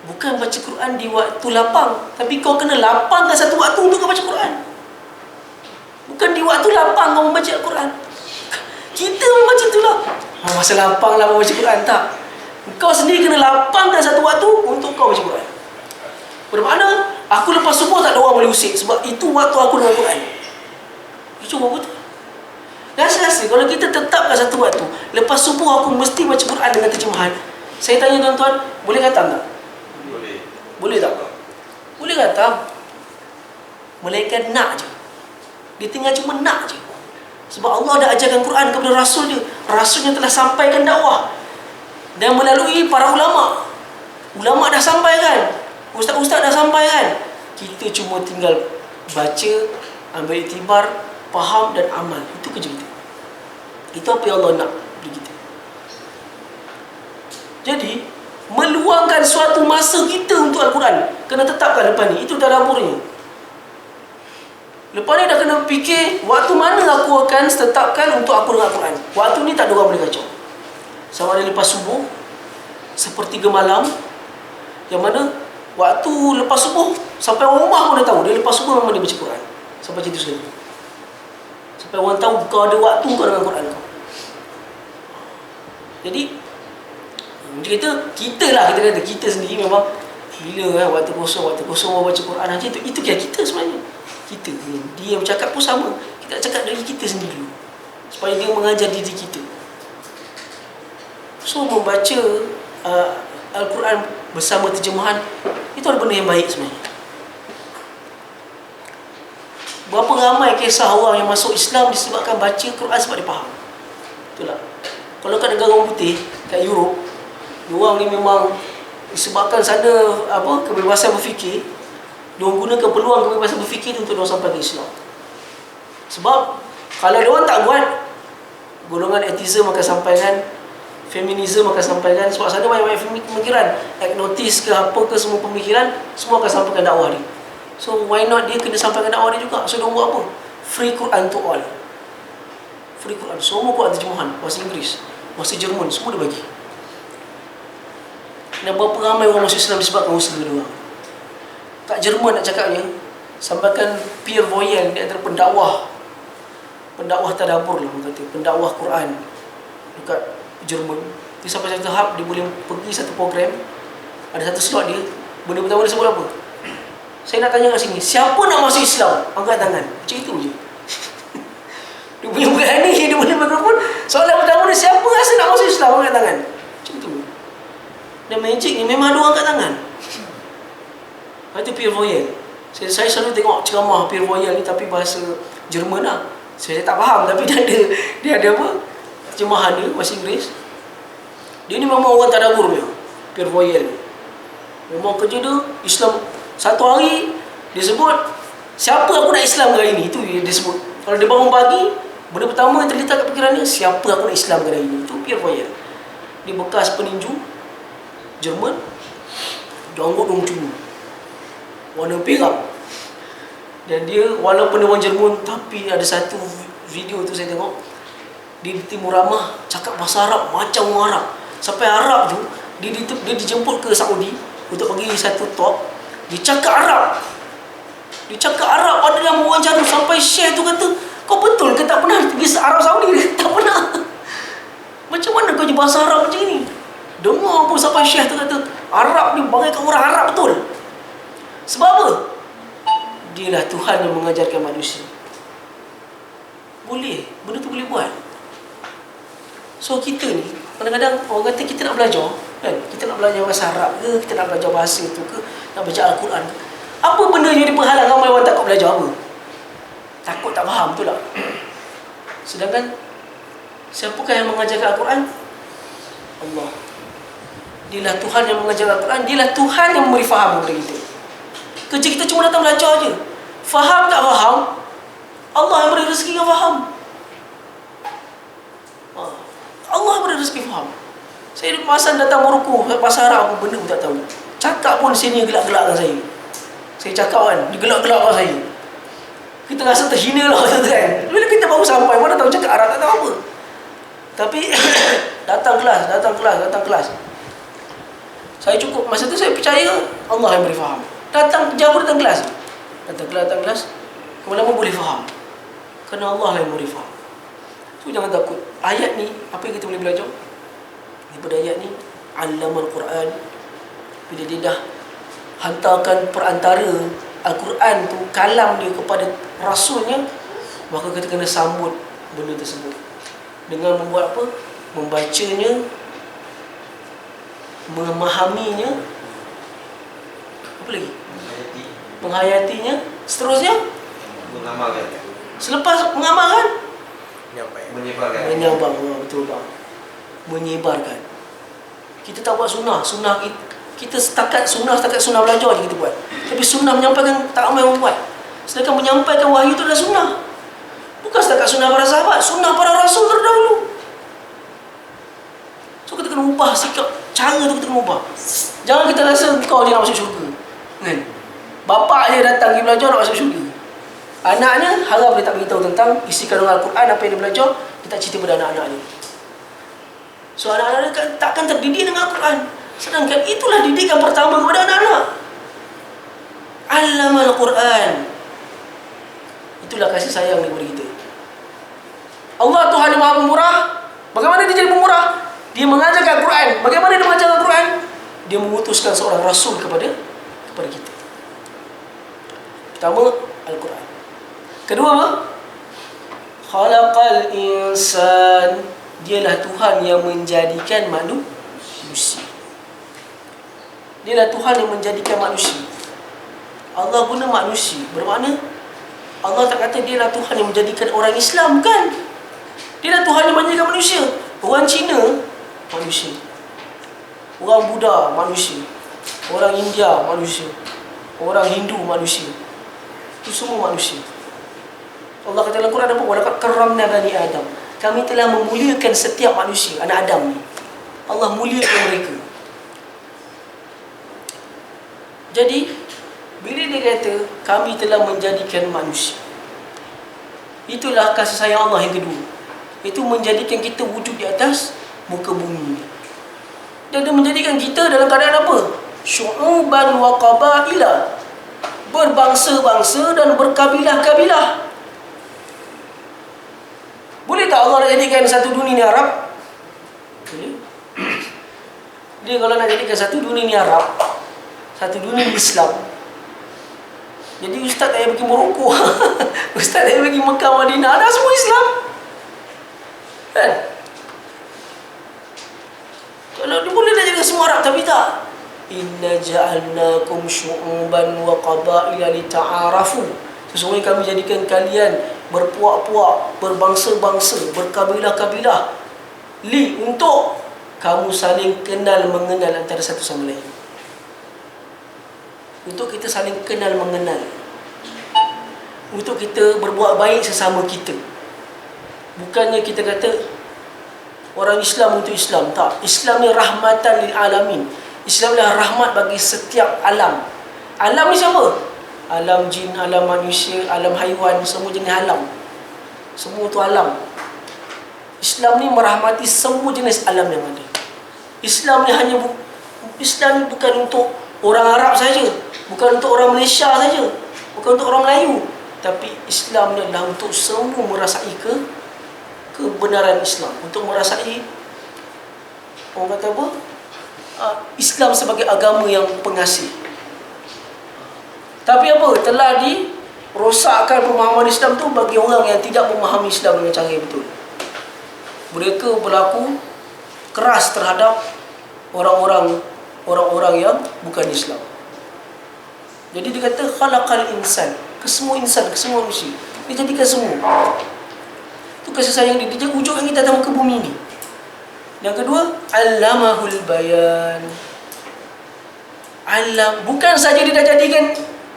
Bukan baca Quran di waktu lapang, tapi kau kena lapangkan satu waktu untuk kau baca Quran. Bukan di waktu lapang kau membaca Al-Quran. Kita membaca itulah. Masa lapang lah membaca Quran, tak. Kau sendiri kena lapangkan satu waktu untuk kau baca Quran. Bermakna aku lepas subuh tak ada orang boleh usik, sebab itu waktu aku dengan Quran. Cuba betul. Rasa-rasa kalau kita tetapkan satu waktu, lepas subuh aku mesti baca Quran dengan terjemahan. Saya tanya tuan-tuan, boleh khatam tak? Boleh. Boleh tak? Boleh khatam. Malaikat nak je. Dia tinggal cuma nak je. Sebab Allah dah ajarkan Quran kepada Rasul dia. Rasul yang telah sampaikan dakwah. Dan melalui para ulama. Ulama dah sampaikan, ustaz-ustaz dah sampaikan. Kita cuma tinggal baca, ambil iktibar, faham dan amal. Itu kerja kita. Itu apa yang Allah nak dari kita. Jadi meluangkan suatu masa kita untuk Al-Quran, kena tetapkan lepas ni. Itu tadabburnya. Lepas ni dah kena fikir waktu mana aku akan tetapkan untuk aku dengan Al-Quran. Waktu ni tak ada orang boleh kacau. Sama ada lepas subuh, sepertiga malam, yang mana waktu lepas subuh sampai orang rumah pun dah tahu dia lepas subuh memang dia baca Quran sampai macam tu sekali. Sampai orang tahu kau ada waktu kau dengan Quran kau. Jadi kita lah, kita kata kita sendiri memang bila kan waktu kosong orang baca Quran macam tu, itu kita sebenarnya. Kita dia yang bercakap pun sama, kita cakap dari kita sendiri dulu supaya dia mengajar diri kita. So membaca Al-Quran bersama terjemahan itu ada benda yang baik sebenarnya. Berapa ramai kisah orang yang masuk Islam disebabkan baca Quran sebab dia faham. Betul tak? Kalau kat negara orang putih, kat Europe, diorang ni memang disebabkan sana kebebasan berfikir, diorang gunakan peluang kebebasan berfikir itu untuk diorang sampai ke Islam. Sebab kalau diorang tak buat, golongan atheism akan sampaikan, feminism akan sampaikan, sebab sana banyak-banyak pemikiran, agnotis ke apa ke, semua pemikiran, semua akan sampaikan dakwah dia. So why not dia kena sampaikan dakwah dia juga. So dia buat apa? Free Quran to all. Free Quran, semua Quran terjemahan bahasa Inggeris, bahasa Jerman, semua dia bagi. Dan berapa ramai orang masuk Islam disebabkan usaha dia orang. Kat Jerman nak cakapnya, sampaikan Pierre Voyel, dia antara pendakwah tadabbur lah, kata pendakwah Quran dekat Jerman. Dia sampai satu tahap dia boleh pergi satu program, ada satu slot dia, benda pertama dia sebut apa? Saya nak tanya kat sini, siapa nak masuk Islam? Angkat tangan. Macam itu je. Dia boleh berani, dia boleh mikrofon. Soalan pertama dia, siapa rasa nak masuk Islam? Angkat tangan. Macam tu. Dan magic ni memang ada orang angkat tangan. Itu Pierre Voyel. Saya selalu tengok ceramah Pierre Voyel ni, tapi bahasa Jerman lah. Saya tak faham, tapi dia ada apa? Terjemahan dia, bahasa Inggeris. Dia ni memang orang tadabbur punya, Pierre Voyel. Memang kerja dia Islam. Satu hari dia sebut, siapa aku nak Islam hari ni? Itu dia sebut. Kalau dia bangun pagi, benda pertama yang terlintas kat fikiran dia, siapa aku nak Islam hari ni? Itu Pierre Voyel. Dia bekas peninju Jerman, janggut dong cungu, warna perak. Dan dia walaupun dia orang Jerman, tapi ada satu video tu saya tengok, dia di Timur Ramah cakap bahasa Arab macam orang Arab. Sampai Arab tu dia dijemput ke Saudi untuk pergi satu talk. Dia cakap Arab. Ada dalam wawancara. Sampai Syekh tu kata, kau betul ke tak pernah pergi Arab Saudi? Dia tak pernah. Macam mana kau je bahasa Arab macam ni? Dengar pun sampai Syekh tu kata, Arab ni bagaikan orang Arab betul. Sebab apa? Dialah Tuhan yang mengajarkan manusia. Boleh, benda tu boleh buat. So kita ni, kadang-kadang orang kata kita nak belajar, kan? Kita nak belajar bahasa Arab ke, kita nak belajar bahasa tu ke, nak baca Al-Quran ke. Apa benda yang diperhalang ramai orang takut belajar apa? Takut tak faham, betul tak? Sedangkan siapakah yang mengajarkan Al-Quran? Allah. Dialah Tuhan yang mengajar Al-Quran. Dialah Tuhan yang memberi faham kepada kita. Kerja kita cuma datang belajar je. Faham tak faham, Allah yang beri rezeki yang faham. Allah beri rezeki faham. Saya masa datang Morocco, bahasa Arab apa benda pun tak tahu. Cakap pun sini gelak-gelakkan saya. Saya cakap kan, dia gelak-gelakkan saya. Kita rasa terhina lah kan. Bila kita baru sampai, mana tahu cakap Arab, tak tahu apa. Tapi datang kelas. Saya cukup, masa tu saya percaya Allah yang beri faham. Datang kelas. Kemana-mana boleh faham. Kerana Allah yang beri faham. So jangan takut. Ayat ni, apa yang kita boleh belajar? Daripada ayat ni, Allamal Quran. Bila dia dah hantarkan perantara Al-Quran tu, kalam dia kepada Rasulnya, maka kita kena sambut benda tersebut dengan membuat apa? Membacanya, memahaminya, apa lagi? Menghayatinya, seterusnya mengamalkan. Selepas mengamalkan, menyebarkan. Betul bang. Menyebarkan. Kita tak buat sunnah kita setakat sunnah belajar je kita buat. Tapi sunnah menyampaikan tak ramai orang buat. Sedangkan menyampaikan wahyu itu adalah sunnah. Bukan setakat sunnah para sahabat, sunnah para rasul terdahulu. So kita kena ubah sikap, cara tu kita kena ubah. Jangan kita rasa kau je nak masuk syurga, kan? Bapak je datang pergi belajar nak masuk syurga. Anaknya harap dia tak beritahu tentang isi kandungan Al-Quran, apa yang dia belajar, dia tak cerita pada anak-anak dia. So anak-anak dia takkan terdidik dengan Al-Quran. Sedangkan itulah didikan pertama kepada anak-anak. Allamal Quran. Itulah kasih sayang dia kepada kita. Allah Tuhan yang Maha Pemurah. Bagaimana dia jadi pemurah? Dia mengajarkan Al-Quran. Bagaimana dia mengajarkan Al-Quran? Dia mengutuskan seorang Rasul kepada kita. Pertama, Al-Quran. Kedua apa? Khalaqal insan. Dialah Tuhan yang menjadikan manusia. Dialah Tuhan yang menjadikan manusia. Allah guna manusia. Bermakna Allah tak kata dialah Tuhan yang menjadikan orang Islam, kan? Dialah Tuhan yang menjadikan manusia. Orang Cina, manusia. Orang Buddha, manusia. Orang India, manusia. Orang Hindu, manusia. Itu semua manusia. Allah kata dalam Quran apa? Walaqad karramna bani Adam. Kami telah memuliakan setiap manusia, anak Adam ni. Allah muliakan mereka. Jadi, bila dia kata kami telah menjadikan manusia, itulah kasih sayang Allah yang kedua. Itu menjadikan kita wujud di atas muka bumi. Dan dia menjadikan kita dalam keadaan apa? Syu'uban wa qabaila. berbangsa-bangsa dan berkabilah-kabilah. Boleh tak Allah nak jadikan satu dunia ni Arab? Boleh. Dia kalau nak jadikan satu dunia ni Arab, satu dunia Islam, jadi ustaz tak payah pergi Morocco. Ustaz tak payah pergi Mekah, Madinah, ada semua Islam. Kan? Kalau dia boleh nak jadikan semua Arab, tapi tak. Inna ja'alnakum syu'uban wa qabaila lita'arafu. Sesungguhnya kami jadikan kalian berpuak-puak, berbangsa-bangsa, berkabilah-kabilah, untuk kamu saling kenal mengenal antara satu sama lain. Untuk kita saling kenal mengenal, untuk kita berbuat baik sesama kita. Bukannya kita kata orang Islam untuk Islam. Tak. Islam ni rahmatan lil alamin. Islam adalah rahmat bagi setiap alam. Alam ni siapa? Alam jin, alam manusia, alam haiwan, semua jenis alam. Semua tu alam. Islam ni merahmati semua jenis alam yang ada. Islam ni Islam ni bukan untuk orang Arab saja, bukan untuk orang Malaysia saja, bukan untuk orang Melayu, tapi Islam ni adalah untuk semua merasai kebenaran Islam, untuk merasai, orang kata apa? Islam sebagai agama yang pengasih. Tapi apa? Telah dirosakkan pemahaman Islam tu bagi orang yang tidak memahami Islam dengan cara yang betul. Mereka berlaku keras terhadap orang-orang yang bukan Islam. Jadi dia kata khalaqal insan, kesemua insan, kesemua manusia. Dia jadikan semua. Itu kasih sayang dia. Dia wujud yang kita datang ke bumi ni. Yang kedua, allamahul bayan. Bukan saja dia dah jadikan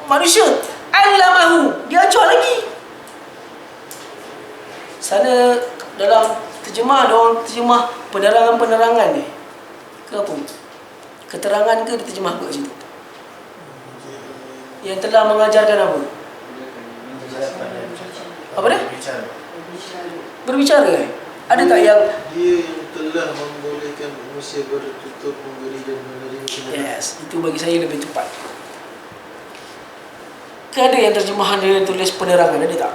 manusia, allamahu, dia ajar lagi. Sana dalam terjemah, ada orang terjemah penerangan-penerangan ni ke apa? Keterangan ke diterjemah kat situ? Yang telah mengajarkan apa? Apa dia? Berbicara. Ada tak yang dia telah membolehkan manusia bertutur, memberi dan menerima? Yes, itu bagi saya lebih tepat. Ada yang terjemahan dia tulis penerangan, ada tak?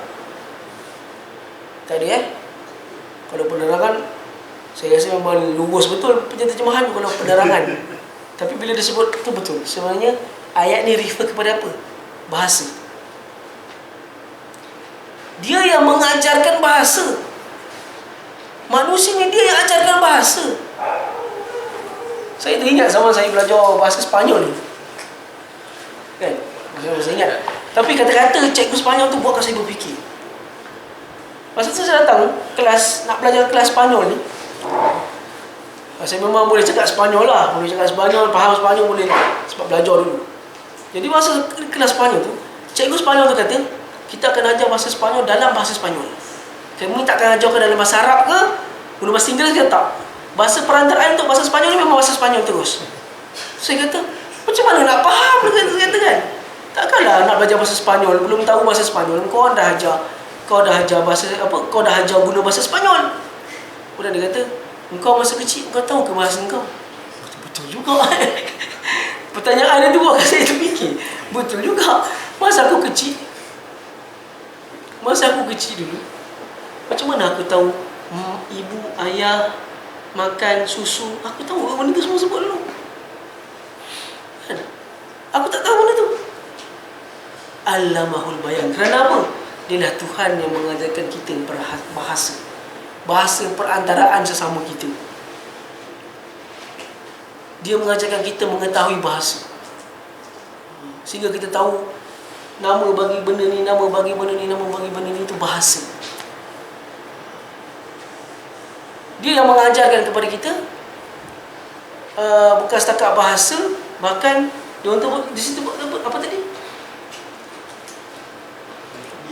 Tak ada Kalau penerangan, saya rasa memang luas betul terjemahan kalau penerangan. Tapi bila disebut itu betul. Sebenarnya ayat ni refer kepada apa? Bahasa. Dia yang mengajarkan bahasa. Manusia ni dia yang ajarkan bahasa. Saya teringat zaman saya belajar bahasa Sepanyol ni. Kan? Saya ingat. Tapi kata-kata cikgu Sepanyol tu buatkan saya berfikir. Masa tu saya datang kelas, nak belajar kelas Sepanyol ni, saya memang boleh cakap Sepanyol lah. Boleh cakap Sepanyol, faham Sepanyol boleh lah. Sebab belajar dulu. Jadi masa kelas Sepanyol tu, cikgu Sepanyol tu kata, kita akan ajar bahasa Sepanyol dalam bahasa Sepanyol. Kami tak akan ajarkan dalam bahasa Arab ke, guna bahasa Inggeris ke, tak. Bahasa perantaraan untuk bahasa Sepanyol ni memang bahasa Sepanyol terus. Saya kata, macam mana nak faham dia kata kan? Takkanlah nak belajar bahasa Sepanyol, belum tahu bahasa Sepanyol, kau dah ajar bahasa apa? Kau dah ajar guna bahasa Sepanyol. Kemudian dia kata, engkau masa kecil kau tahu ke bahasa engkau? Betul juga. Pertanyaan dia tu buat saya terfikir. Betul juga. Masa aku kecil dulu, macam mana aku tahu ibu, ayah makan susu? Aku tahu benda tu semua sebut dulu. Kan? Aku tak tahu benda tu. Allamahul bayan. Kerana apa? Dialah Tuhan yang mengajarkan kita bahasa perantaraan sesama kita. Dia mengajarkan kita mengetahui bahasa, sehingga kita tahu nama bagi benda ni, nama bagi benda ni, nama bagi benda ni, itu bahasa. Dia yang mengajarkan kepada kita, bukan setakat bahasa, bahkan dia untuk di situ apa tadi?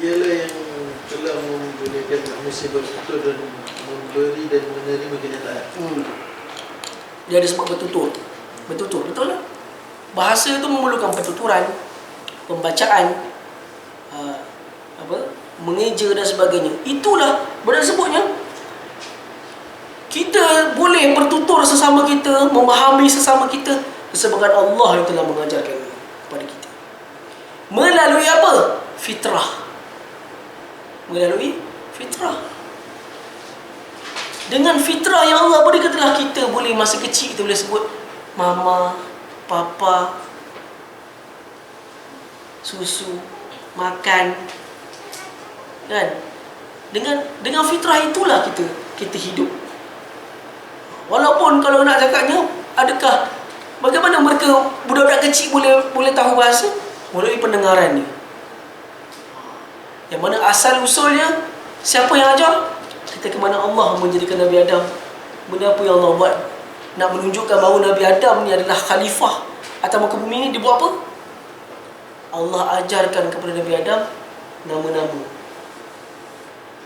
Dialah yang telah membolehkan manusia bertutur dan memberi dan menerima kenyataan. Dia ada sebab bertutur, betul lah. Bahasa itu memerlukan pertuturan, pembacaan, mengeja dan sebagainya. Itulah benda sebutnya. Kita boleh bertutur sesama kita, memahami sesama kita disebabkan Allah yang telah mengajarkan kepada kita. Melalui apa? Fitrah. Melalui fitrah. Dengan fitrah yang Allah berikan telah kita boleh masa kecil kita boleh sebut mama, papa, susu, makan, kan? Dengan fitrah itulah kita hidup. Walaupun kalau nak cakapnya, adakah bagaimana mereka budak-budak kecil boleh tahu bahasa? Melalui pendengaran ni. Yang mana asal usulnya siapa yang ajar? Kita ke mana Allah menjadikan Nabi Adam. Benda apa yang Allah buat? Nak menunjukkan bahawa Nabi Adam ni adalah khalifah atas muka bumi ni. Dia buat apa? Allah ajarkan kepada Nabi Adam nama-nama.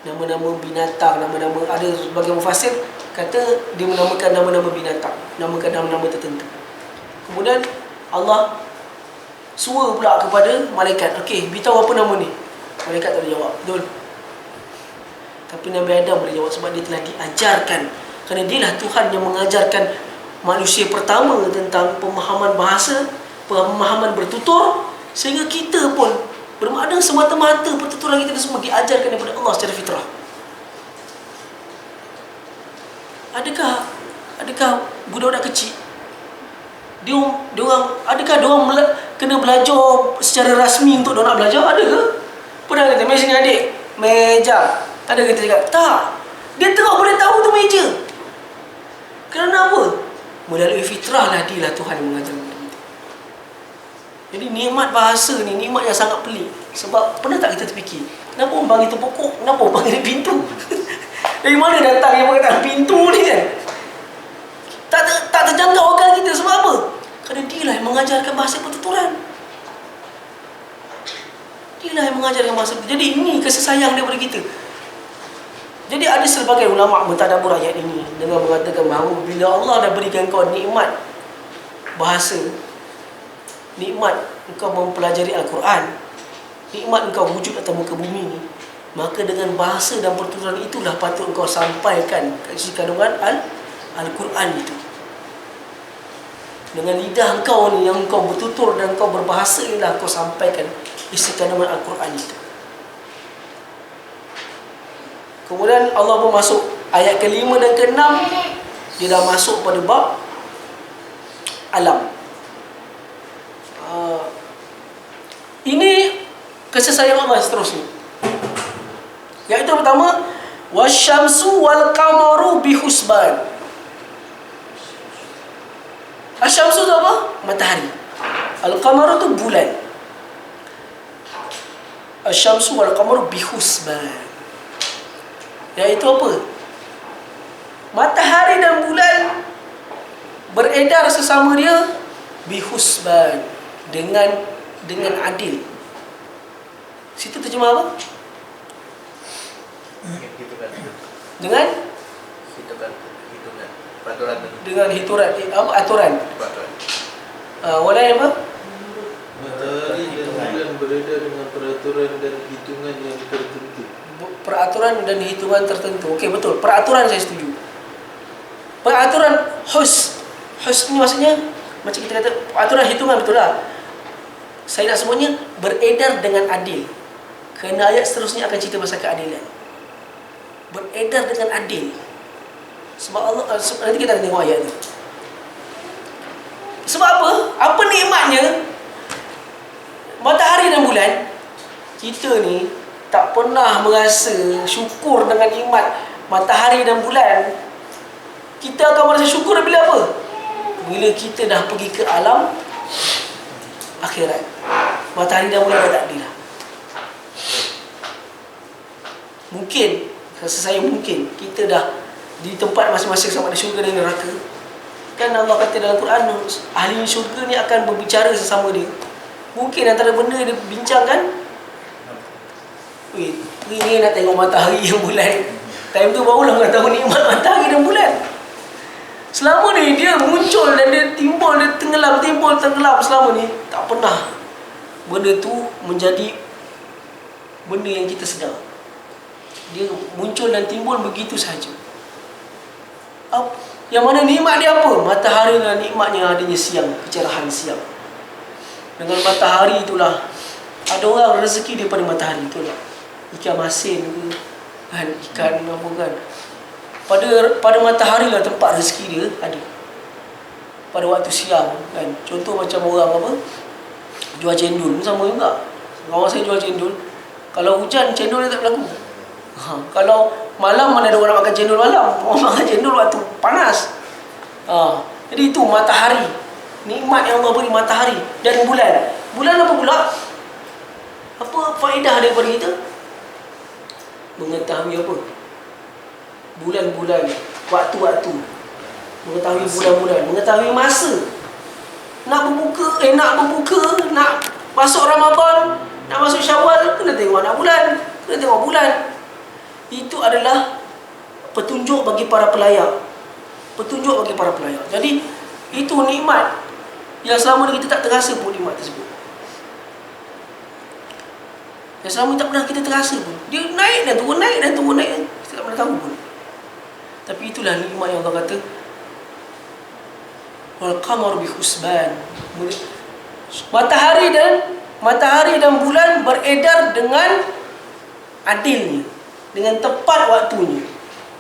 Nama-nama binatang, nama-nama, ada sebagian mufassir kata dia menamakan nama-nama binatang, namakan nama-nama tertentu. Kemudian Allah suruh pula kepada malaikat, okey, beritahu apa nama ni? Malaikat tak boleh jawab, betul. Tapi Nabi Adam boleh jawab sebab dia telah diajarkan. Kerana dialah Tuhan yang mengajarkan manusia pertama tentang pemahaman bahasa, pemahaman bertutur, sehingga kita pun bermakna semata-mata pertuturan kita semua diajarkan daripada Allah secara fitrah. Adakah budak-budak kecil adakah dia orang kena belajar secara rasmi untuk dia nak belajar? Ada ke? Pernah kata, "Mari sini adik, meja." Ada kita cakap, tak. Dia terus boleh tahu tu meja. Kerana apa? Melalui fitrah lah dia lah Tuhan yang mengajarkan kita. Jadi nikmat bahasa ni nikmat yang sangat pelik. Sebab pernah tak kita terfikir, kenapa orang panggil tu pokok? Kenapa orang panggil dia pintu? Dari mana datang yang mengatakan pintu ni kan? Tak terjangkau akal kita. Sebab apa? Kerana dia lah yang mengajarkan bahasa pertuturan. Dia lah yang mengajarkan bahasa. Jadi ini kasih sayang daripada kita. Jadi ada sebagai ulama' mentadabbur ayat ini dengan mengatakan bahawa bila Allah dah berikan kau nikmat bahasa, nikmat engkau mempelajari Al-Quran, nikmat engkau wujud atas muka bumi ni, maka dengan bahasa dan pertuturan itulah patut engkau sampaikan isi kandungan Al-Quran itu. Dengan lidah engkau ni yang engkau bertutur dan engkau berbahasa, inilah engkau sampaikan isi kandungan Al-Quran itu. Kemudian Allah pun masuk ayat ke-5 dan ke-6, dia dah masuk pada bab alam. Ini kasih sayang Allah seterusnya. Iaitu pertama, wasyamsu wal qamaru bihusban. Asyamsu tu apa? Matahari. Al-qamaru tu bulan. Asyamsu wal qamaru bihusban. Iaitu apa? Matahari dan bulan beredar sesama dia bihusban, dengan adil. Situ terjemah apa? Dengan peraturan. Dengan aturan. Walai apa? Matahari dan bulan beredar dengan peraturan dan hitungan yang tertentu. Peraturan dan hitungan tertentu. Okey, betul. Peraturan saya setuju. Peraturan hus ni maksudnya macam kita kata peraturan hitungan, betul lah. Saya nak semuanya beredar dengan adil. Kerana ayat seterusnya akan cerita pasal keadilan. Beredar dengan adil. Sebab Allah, nanti kita akan tengok ayat ni. Sebab apa? Apa nikmatnya matahari dan bulan? Kita ni tak pernah merasa syukur dengan nikmat matahari dan bulan. Kita akan merasa syukur bila apa? Bila kita dah pergi ke alam akhirat. Matahari dan bulan dah tak ada lah. Mungkin, rasa saya mungkin kita dah di tempat masing-masing sama ada syurga dan neraka. Kan Allah kata dalam Quran, ahli syurga ni akan berbicara sesama dia. Mungkin antara benda dia bincangkan, ini nak tengok matahari dan bulan. Time tu barulah orang tahu nikmat matahari dan bulan. Selama ni dia muncul dan dia timbul, dia tenggelam, timbul, tenggelam selama ni. Tak pernah benda tu menjadi benda yang kita sedar. Dia muncul dan timbul begitu sahaja. Yang mana nikmat dia apa? Matahari dan nikmatnya adanya siang, kecerahan siang. Dengan matahari itulah Ada orang rezeki daripada matahari, betul tak? Ikan masin ke, kan, ikan apa kan. Pada matahari lah tempat rezeki dia ada. Pada waktu siang kan. Contoh macam orang apa, jual cendol sama juga. Kawan saya jual cendol, kalau hujan cendol dia tak berlaku. Kalau malam mana ada orang makan cendol malam, orang makan cendol waktu panas. Jadi itu matahari, nikmat yang Allah beri matahari dan bulan. Bulan apa pula? Apa faedah daripada kita? Mengetahui apa? Bulan-bulan, waktu-waktu. Mengetahui bulan-bulan, mengetahui masa. Nak berbuka, nak masuk Ramadan, nak masuk Syawal, kena tengok anak bulan, kena tengok bulan. Itu adalah petunjuk bagi para pelayar. Petunjuk bagi para pelayar. Jadi itu nikmat yang selama ni kita tak terasa pun, nikmat tersebut. Yang selama ni tak pernah kita terasa pun. Dia naik dan turun, naik dan turun, naik. Kita tak pernah tahu pun. Tapi itulah nikmat yang Allah kata, wal qamar bi husban. Matahari dan bulan beredar dengan adilnya, dengan tepat waktunya,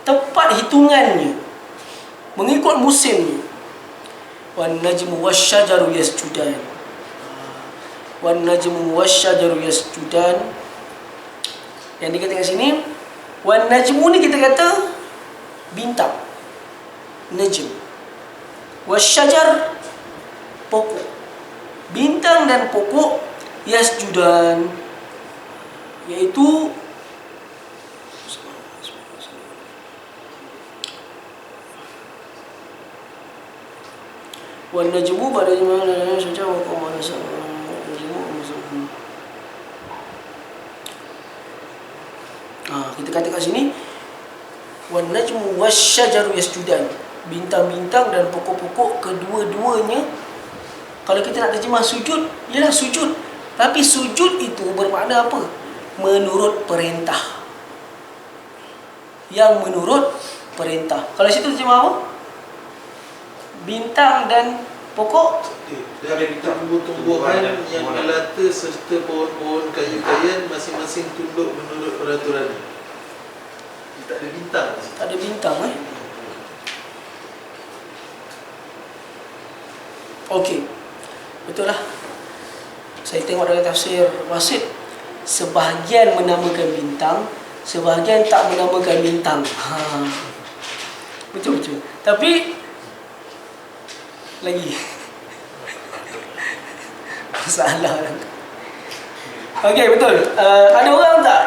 tepat hitungannya, mengikut musimnya. Wan najmu wasyajaru yasjudan. Wan najmu wasyajaru yasjudan. Yang dikatakan sini, wan najmu ni kita kata bintang, najm. Wasyajar, pokok. Bintang dan pokok yasjudan, iaitu wan najmu pada jemaah syajar wa qamar kita kata kat sini wan najmu wasyajaru yasjudan. Bintang-bintang dan pokok-pokok kedua-duanya, kalau kita nak terjemah sujud, ialah sujud. Tapi sujud itu bermakna apa? Menurut perintah. Yang menurut perintah. Kalau situ terjemah apa? Bintang dan pokok. Dan tumbuh-tumbuhan yang melata serta pohon-pohon kayu-kayan masing-masing tunduk menurut peraturan. Tak ada bintang. Tak ada bintang Okey, betul lah. Saya tengok dalam tafsir Wasit, sebahagian menamakan bintang, sebahagian tak menamakan bintang. Betul-betul. Tapi lagi masalah orang. Okey, betul. Ada orang tak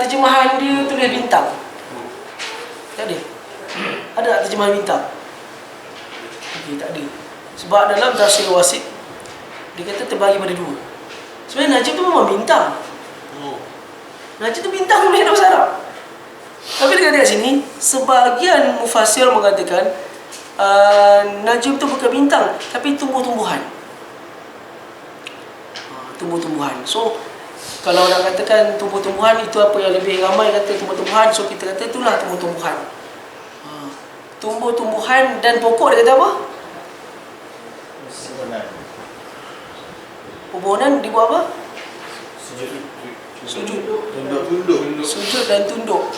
terjemahan dia tulis bintang? Tak ada. Ada tak terjemahan bintang? Okey, tak ada. Sebab dalam tafsir Wasit, dia kata terbagi pada dua. Sebenarnya Najm tu memang bintang. Najm tu bintang dalam bahasa Arab. Tapi dia kata kat sini, sebahagian mufassir mengatakan Najm tu bukan bintang, tapi tumbuh-tumbuhan. Tumbuh-tumbuhan. So, kalau nak katakan tumbuh-tumbuhan, itu apa yang lebih ramai kata tumbuh-tumbuhan. So, kita kata itulah tumbuh-tumbuhan. Tumbuh-tumbuhan dan pokok, dia kata apa? Pepohonan dibuat apa? Sujud. Tunduk. Sujud dan tunduk.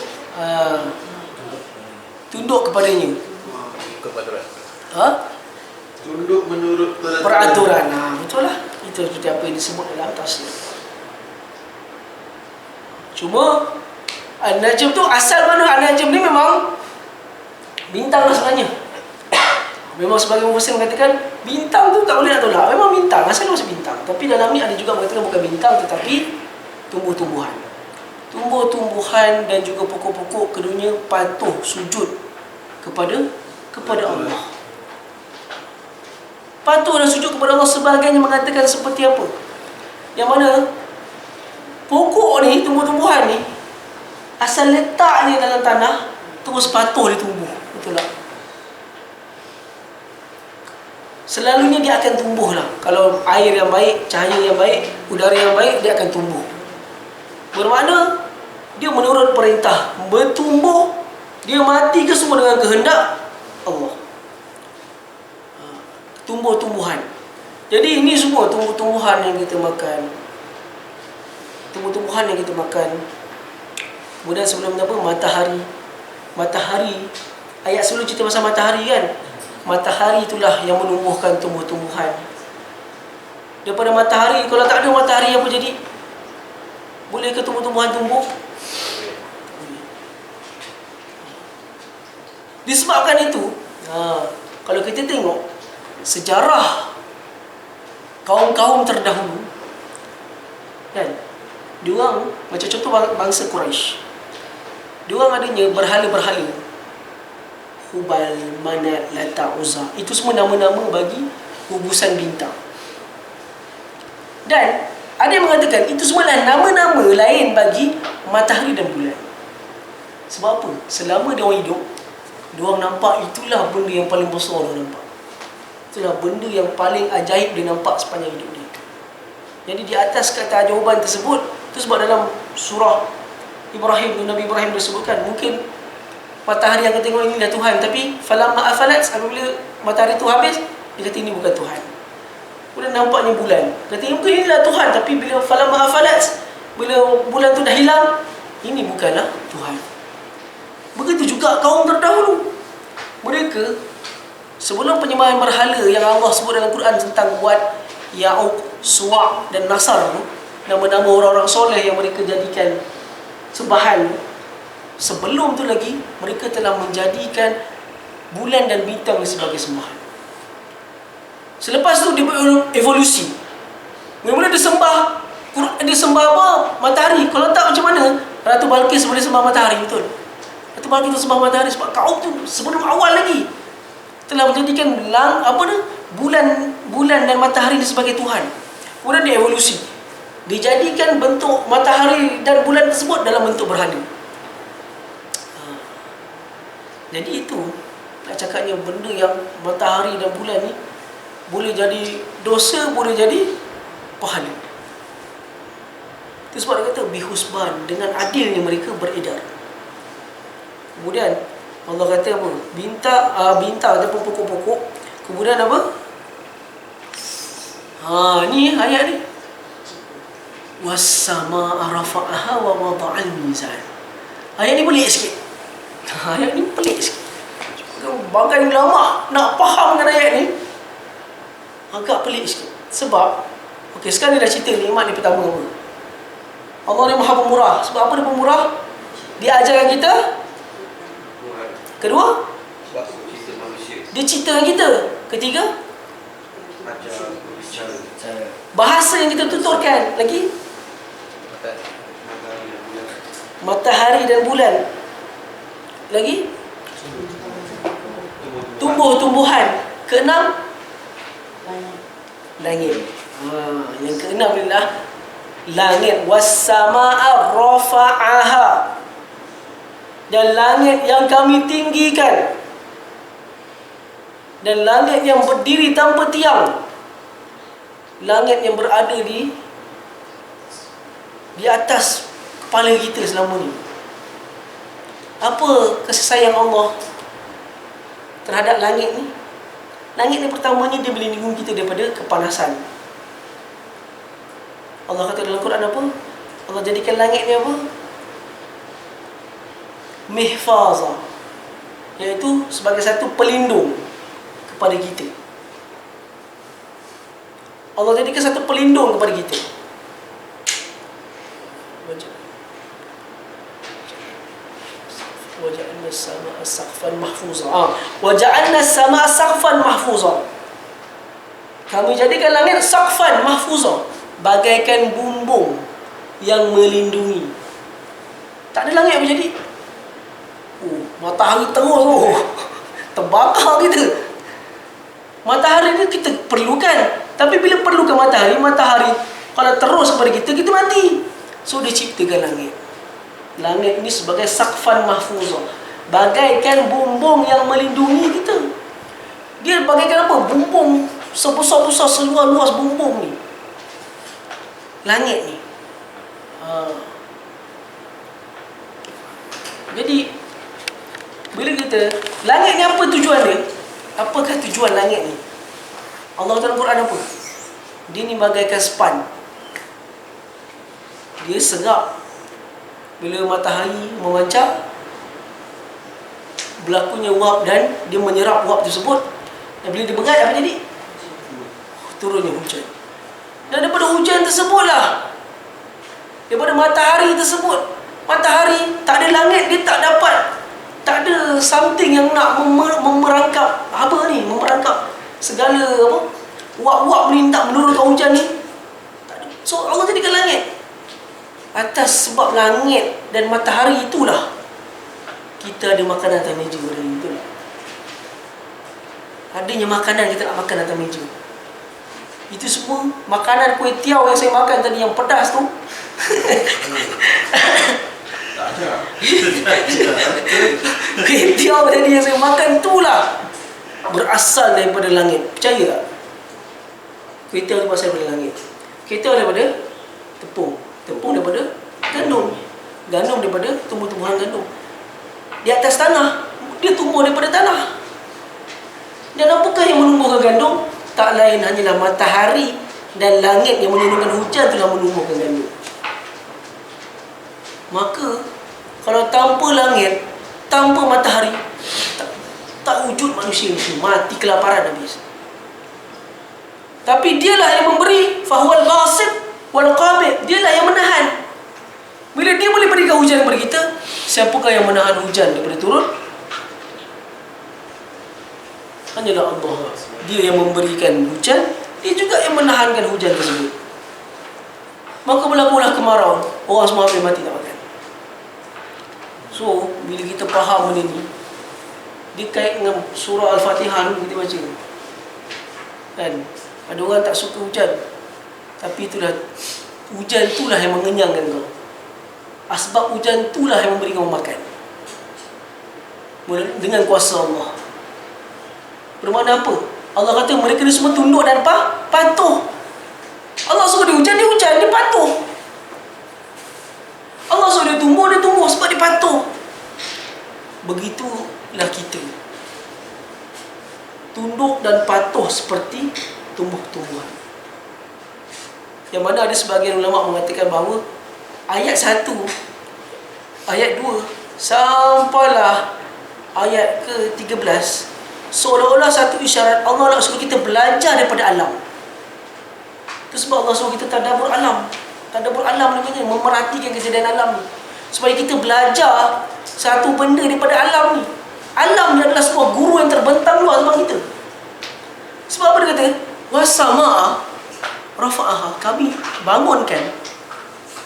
Tunduk kepadanya. Tunduk menurut peraturan. Betul lah. Itu seperti apa yang disebut dalam tafsir. Cuma Najm tu asal mana? Najm ni memang bintang lah sebenarnya. Memang sebagai mufassir mengatakan bintang tu tak boleh nak tolak. Memang bintang, asal masih bintang. Tapi dalam ni ada juga mengatakan bukan bintang tetapi tumbuh-tumbuhan. Tumbuh-tumbuhan dan juga pokok-pokok keduanya patuh sujud kepada Allah. Patuh dan sujud kepada Allah. Sebahagiannya mengatakan seperti apa? Yang mana pokok ni, tumbuh-tumbuhan ni, asal letaknya dalam tanah terus patuh dia tumbuh. Betul tak? Selalunya dia akan tumbuh lah. Kalau air yang baik, cahaya yang baik, udara yang baik, dia akan tumbuh. Bermakna dia menurut perintah bertumbuh. Dia mati ke semua dengan kehendak Allah. Tumbuh-tumbuhan. Jadi ini semua tumbuh-tumbuhan yang kita makan, tumbuh-tumbuhan yang kita makan. Kemudian sebelum apa, matahari, ayat sebelum cerita pasal matahari kan, matahari itulah yang menumbuhkan tumbuh-tumbuhan. Daripada matahari, kalau tak ada matahari apa jadi? Boleh ke tumbuh-tumbuhan tumbuh? Disebabkan itu, kalau kita tengok sejarah kaum-kaum terdahulu kan, diorang macam contoh bangsa Quraisy, diorang adanya berhala-berhala, Hubal, Manat, Lata, Uzza, itu semua nama-nama bagi gugusan bintang. Dan ada yang mengatakan itu semua adalah nama-nama lain bagi matahari dan bulan. Sebab apa? Selama dia orang hidup, dia orang nampak itulah benda yang paling besar dia nampak. Itulah benda yang paling ajaib dia nampak sepanjang hidup dia. Jadi di atas kata jawapan tersebut, itu sebab dalam surah Ibrahim, Nabi Ibrahim disebutkan, mungkin matahari yang kita tengok ini adalah Tuhan, tapi falamma afalat, apabila matahari itu habis, dia kata ini bukan Tuhan. Kemudian nampaknya bulan, kata mungkin ini adalah Tuhan, tapi bila falamma afalat, bila bulan tu dah hilang, ini bukanlah Tuhan. Begitu juga kaum terdahulu. Mereka sebelum penyembahan berhala yang Allah sebut dalam Quran tentang buat Ya'uq, Suwa' dan Nasar, nama-nama orang-orang soleh yang mereka jadikan sembahan, sebelum tu lagi mereka telah menjadikan bulan dan bintang sebagai sembahan. Selepas tu dia berevolusi. Mula-mula dia sembah apa? Matahari. Kalau tak macam mana Ratu Balqis boleh sembah matahari, betul? Ratu Balqis tu sembah matahari sebab kaum tu sebelum awal lagi telah menjadikan bulan dan matahari ini sebagai Tuhan. Kemudian dia evolusi, dijadikan bentuk matahari dan bulan tersebut dalam bentuk berhala. Jadi itu nak cakapnya benda yang matahari dan bulan ni boleh jadi dosa, boleh jadi pahala. Itu sebab dia kata bihusban, dengan adilnya mereka beredar. Kemudian Allah kata apa? Bintang ataupun pokok-pokok. Kemudian apa? Ni ayat ni. Was-samaa'a rafa'aha wa wada'al mizan. Ayat ni pelik sikit. Ayat ni pelik sikit. Bangkai ulama nak faham dengan ayat ni agak pelik sikit. Sebab sekarang dia dah cerita nikmat ni pertama apa? Allah ni Maha Pemurah. Sebab apa dia pemurah? Dia ajarkan kita. Kedua, dia ciptakan kita. Ketiga, bahasa yang kita tuturkan. Lagi, matahari dan bulan. Lagi, tumbuh-tumbuhan. Keenam, langit. Yang keenam adalah langit. Was-samaa'a rafa'aha, dan langit yang kami tinggikan, dan langit yang berdiri tanpa tiang, langit yang berada di atas kepala kita selama ni. Apa kasih sayang Allah terhadap langit ni? Langit ni pertamanya dia melindungi kita daripada kepanasan. Allah kata dalam Quran apa? Allah jadikan langit ni apa? Mihfaza, iaitu sebagai satu pelindung kepada kita. Allah jadikan satu pelindung kepada kita. Waja'alna as-samaa'a saqfan mahfuza. Waja'alna as-samaa'a saqfan mahfuza. Kami jadikan langit saqfan mahfuza, bagaikan bumbung yang melindungi. Tak ada langit apa jadi? Matahari terus terbakar kita. Matahari ni kita perlukan, tapi bila perlukan matahari kalau terus kepada kita, kita mati. So dia ciptakan langit. Langit ni sebagai saqfan mahfuzah, bagaikan bumbung yang melindungi kita. Dia bagaikan apa? Bumbung sebesar-besar, seluas-luas bumbung ni, langit ni. Jadi bila kita, langit ni apa tujuan dia? Apakah tujuan langit ni? Allah dalam Quran apa? Dia ni bagaikan span. dia serap. Bila matahari memancar, berlakunya uap dan dia menyerap uap tersebut. Dan bila dia berat, apa jadi? Turunnya hujan. Dan daripada hujan tersebutlah, daripada matahari tersebut, matahari tak ada langit, dia tak dapat, tak ada something yang nak memerangkap apa ni, memerangkap segala apa uap-uap ni tak menurunkan hujan ni. Tak ada. So Allah jadikan langit. Atas sebab langit dan matahari itulah kita ada makanan atas meja hari itu. Adanya makanan kita nak makan atas meja. Itu semua makanan kuih tiaw yang saya makan tadi yang pedas tu. Tak ada. Kuih tiaw tadi yang saya makan itulah berasal daripada langit. Percaya tak? Kuih tiaw itu berasal daripada langit. Kuih tiaw daripada tepung. Tepung daripada gandum. Gandum daripada tumbuh-tumbuhan gandum. Di atas tanah, dia tumbuh daripada tanah. Dan apakah yang menumbuhkan gandum? Tak lain hanyalah matahari dan langit yang menurunkan hujan telah menumbuhkan gandum. Maka kalau tanpa langit, tanpa matahari, tak wujud manusia ni, mati kelaparan habis. Tapi dialah yang memberi, fahuwal basit wal qabid, dialah yang menahan. Bila dia boleh berikan hujan kepada kita, siapakah yang menahan hujan daripada turun? Hanyalah Allah. Dia yang memberikan hujan, dia juga yang menahankan hujan tersebut. Maka berlakulah kemarau, orang semua hampir mati tak makan. So, bila kita faham benda ni, dia kait dengan surah Al-Fatihah dulu kita baca. Kan? Ada orang tak suka hujan, tapi itulah, hujan itulah yang mengenyangkan kau. Asbab hujan itulah yang memberi kau makan dengan kuasa Allah. Bermakna apa? Allah kata mereka ni semua tunduk dan patuh. Allah suruh dia hujan, dia patuh. Allah suruh dia tumbuh sebab dia patuh. Begitulah kita, tunduk dan patuh seperti tumbuh-tumbuhan. Yang mana ada sebahagian ulama mengatakan bahawa ayat 1, ayat 2 sampailah ayat ke-13 seolah-olah satu isyarat Allah nak suruh kita belajar daripada alam. Itu sebab Allah suruh kita tadabbur alam. Tadabbur alam namanya, memerhatikan kejadian alam ni, supaya kita belajar satu benda daripada alam ni. Alam ni adalah sebuah guru yang terbentang luas depan kita. Sebab apa dia kata? Wasama'a rafa'aha, kami bangunkan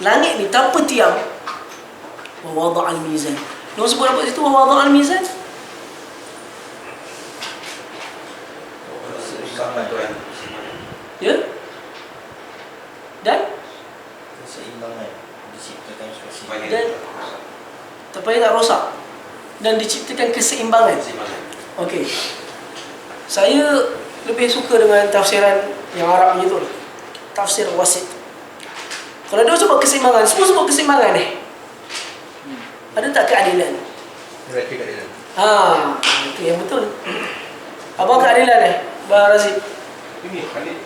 langit ni tanpa tiang. Wa wada'al mizan. Dia sebut apa situ? Wa wada'al mizan. Ya? Dan keseimbangan diciptakan keseimbangan. Dan supaya tak rosak dan diciptakan keseimbangan. Okey. Saya lebih suka dengan tafsiran yang Arab punya tu. Tafsir wasit. Kalau dia sebut keseimbangan, semua sebut keseimbangan ada tak keadilan? Mereka keadilan. Itu yang betul. Apa keadilan Abang Razif? Ini Khalid.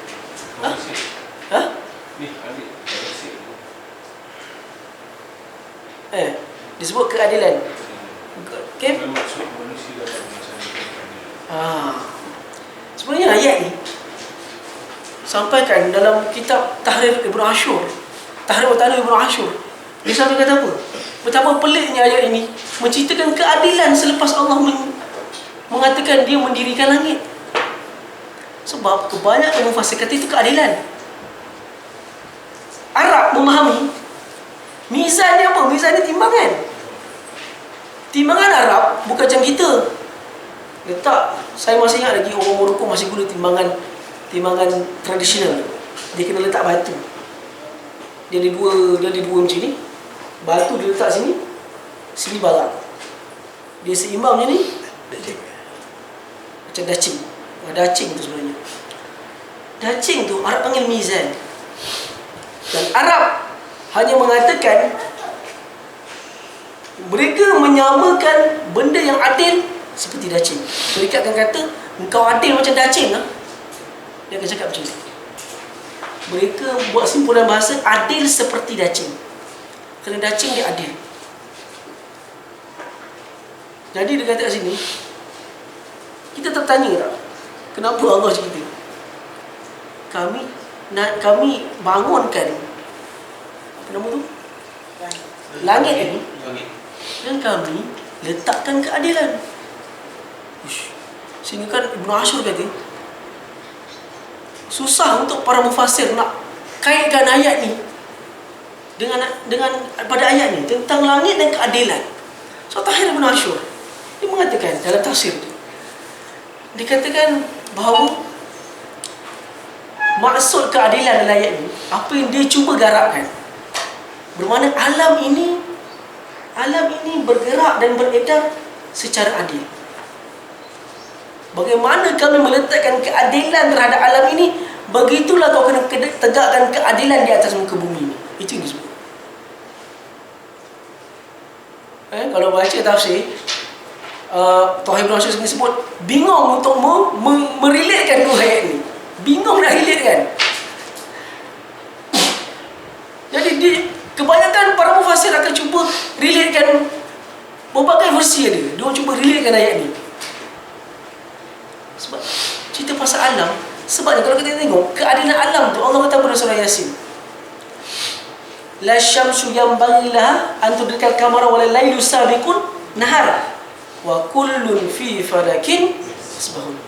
Hah? Ini Khalid. Disebut keadilan. Okay? Maksud manusia dapat melaksanakan keadilan. Sebenarnya ayat ni sampaikan dalam kitab Tahrir Ibn Ashur. Tahrir Ibn Ashur. Dia sampaikan apa? Betapa peliknya ayat ini menceritakan keadilan selepas Allah mengatakan dia mendirikan langit. Sebab kebanyakan mufassir kata itu keadilan. Arab memahami mizan ni apa? Mizan ni timbangan. Timbangan Arab bukan macam kita. Letak, saya masih ingat lagi orang Morocco masih guna timbangan tradisional. Dia kena letak batu. Dia ada dua macam ni. Batu dia letak sini, sini barang. Dia seimbang macam ni. Macam dacing. Dacing tu sebenarnya. Dacing tu Arab panggil mizan. Dan Arab hanya mengatakan mereka menyamakan benda yang adil seperti dacing. Syarikat akan kata engkau adil macam dacing lah. Dia akan cakap macam ni. Mereka buat simpulan bahasa adil seperti dacing. Kerana cacing dia adil. Jadi dia kata kat sini, kita tertanya tak, kenapa Allah cerita? Kami bangunkan apa nama tu? Langit ini, dan kami letakkan keadilan. Sehingga kan Ibn Ashur kata, susah untuk para mufassir nak kaitkan ayat ni dengan pada ayat ni tentang langit dan keadilan. So Tahir Ibn Ashur dia mengatakan dalam tafsir dia, dikatakan bahawa maksud keadilan dalam ayat ni, apa yang dia cuba garapkan, bermakna alam ini bergerak dan beredar secara adil. Bagaimana kami meletakkan keadilan terhadap alam ini, begitulah kau kena tegakkan keadilan di atas muka bumi ini. Itu yang disebut. Kalau baca tafsir Tahir Ibn Ashur sendiri sebut, bingung untuk merelatekan dua ayat ni. Bingung nak relatekan. Jadi kebanyakan para mufassir akan cuba relatekan berbagai versi dia. Dia cuba relatekan ayat ni. Sebab cerita pasal alam. Sebabnya kalau kita tengok keadilan alam tu, Allah kata pada surah Yasin, la syamsu yanbaghi laha an tudrikal qamara wa la lailu sabiqun nahar wa kullun fi falakin yasbahun.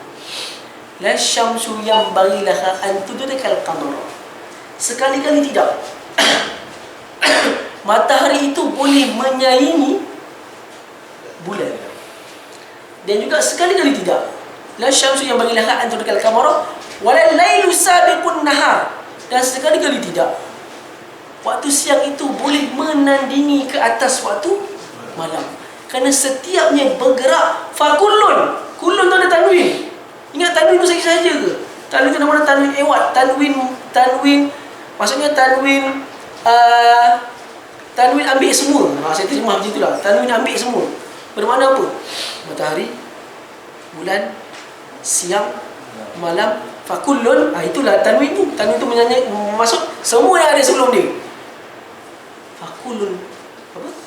La syamsu yanbaghi laha an tudrikal qamara. Sekali-kali tidak matahari itu boleh menyaingi bulan. Dan juga sekali-kali tidak, la syamsu yanbaghi laha an tudrikal qamara wa la lailu sabiqun nahar. Dan sekali-kali tidak, waktu siang itu boleh menandingi ke atas waktu malam. Kerana setiapnya bergerak. Fakullun. Kullun tu ada tanwin. Ingat tanwin tu saja ke? Tanwin tu nama tanwin ewat. Tanwin maksudnya tanwin ambil semua. Saya terjemah macam itulah. Tanwin ambil semua. Bermakna apa? Matahari, bulan, siang, malam. Fakullun. Itulah tanwin tu. Tanwin tu maksud semua yang ada sebelum dia.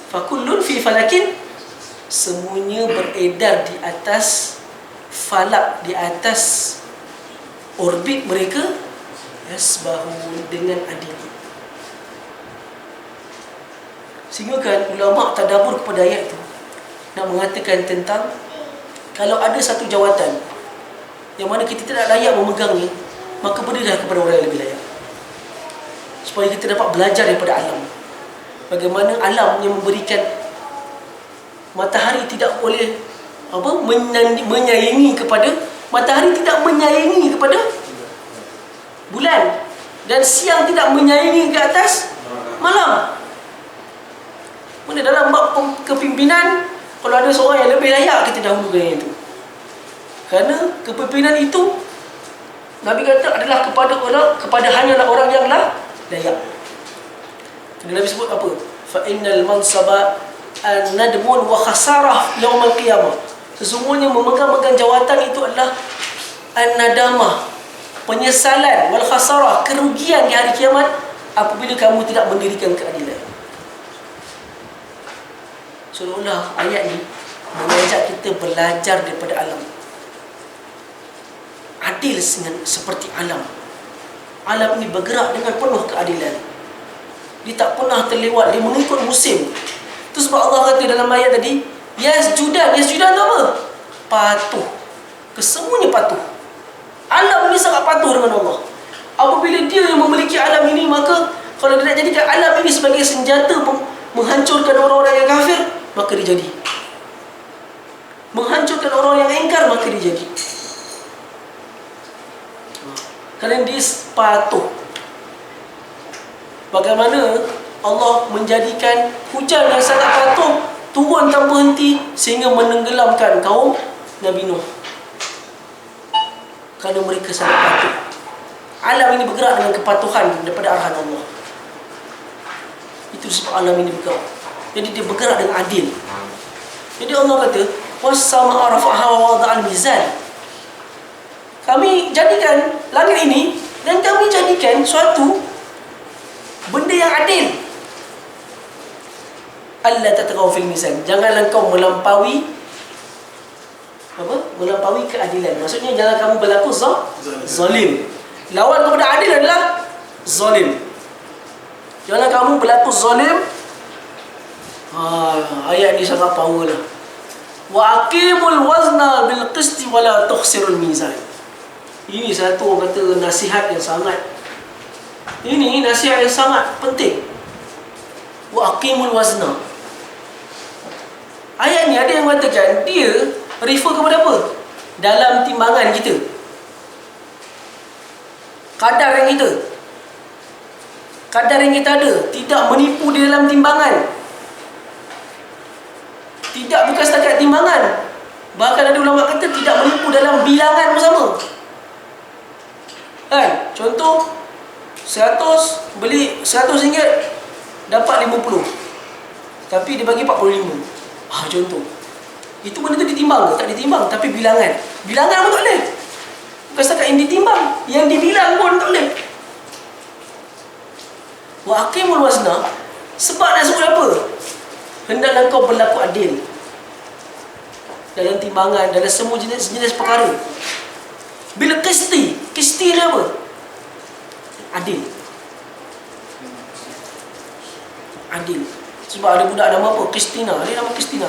Fakullun fi falakin, semuanya beredar di atas falak, di atas orbit mereka, yasbahu, dengan adil. Sehingga kan ulama tadabbur kepada ayat itu nak mengatakan tentang kalau ada satu jawatan yang mana kita tidak layak memegangnya, maka berilah kepada orang yang lebih layak, supaya kita dapat belajar daripada alam. Bagaimana alam yang memberikan matahari tidak boleh menyaingi kepada matahari, tidak menyaingi kepada bulan, dan siang tidak menyaingi ke atas malam. Mana dalam bab kepimpinan, kalau ada seorang yang lebih layak, kita dahulukan yang itu. Kerana kepimpinan itu Nabi kata adalah kepada hanyalah orang yang layak. Nabi sebut apa? Fa innal mansaba an-nadmun wa khasarah yaumil qiyamah. Sesungguhnya memegang jawatan itu adalah an-nadamah, penyesalan, wal khasarah, kerugian di hari kiamat apabila kamu tidak mendirikan keadilan. Seolah-olah ayat ni mengajak kita belajar daripada alam. Adil seperti alam. Alam ini bergerak dengan penuh keadilan. Dia tak pernah terlewat, dia mengikut musim. Itu sebab Allah kata dalam ayat tadi, Yasjudan tu apa? Patuh. Kesemuanya patuh. Alam ini sangat patuh dengan Allah. Apabila dia yang memiliki alam ini, maka kalau dia nak jadikan alam ini sebagai senjata menghancurkan orang-orang yang kafir, maka dia jadi. Menghancurkan orang yang engkar, maka dia jadi. Kerana dia patuh. Bagaimana Allah menjadikan hujan yang sangat patuh turun tanpa henti sehingga menenggelamkan kaum Nabi Nuh. Kerana mereka sangat patuh. Alam ini bergerak dengan kepatuhan daripada arahan Allah. Itu sebab alam ini bergerak. Jadi dia bergerak dengan adil. Jadi Allah kata, was-samaa'a rafa'aha wa wada'al mizan. Kami jadikan langit ini dan kami jadikan suatu benda yang adil. alla tatghaw fil mizan. Janganlah kau melampaui apa? Melampaui keadilan. Maksudnya jangan kamu berlaku zalim. Lawan kepada adil adalah zalim. Jangan kamu berlaku zalim. Ayat ni sangat power lah. Wa aqimul wazna bil qisti wa la tukhsirul mizan. Ini satu orang kata nasihat yang sangat, ini nasihat yang sangat penting. Wa aqimul wazna. Ayat ni ada yang mengatakan dia refer kepada apa? Dalam timbangan kita, kadar yang kita ada, tidak menipu di dalam timbangan. Tidak, bukan setakat timbangan, bahkan ada ulama kata tidak menipu dalam bilangan bersama. Kan? Contoh 100, beli RM100 dapat 50, tapi dia bagi 45. Contoh. Itu benda tu ditimbang ke? Tak ditimbang, tapi bilangan. Bilangan pun tak boleh. Bukan setakat yang ditimbang, yang dibilang pun tak boleh. Wa aqimul wazna, sebab nak sebut apa? Hendaklah kau berlaku adil dalam timbangan, dalam semua jenis perkara. Bila qisti ni apa? Adil. Sebab ada budak nama apa? Kristina. Dia nama Kristina.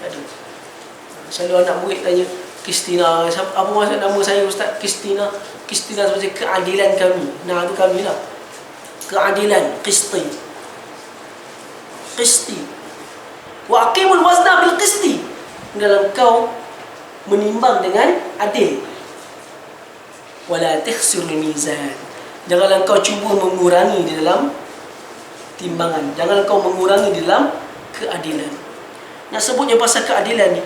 Tak ada. Selalu anak murid tanya, Kristina, apa maksud nama saya Ustaz? Kristina. Kristina seperti keadilan kami. Nah, itu kami lah. Keadilan, qisti. Wa aqimul wazna bil qisti. Dalam kau menimbang dengan adil. Wala takhsirul mizan. Janganlah kau cuba mengurangi di dalam timbangan. Janganlah kau mengurangi di dalam keadilan. Nak sebutnya pasal keadilan ni,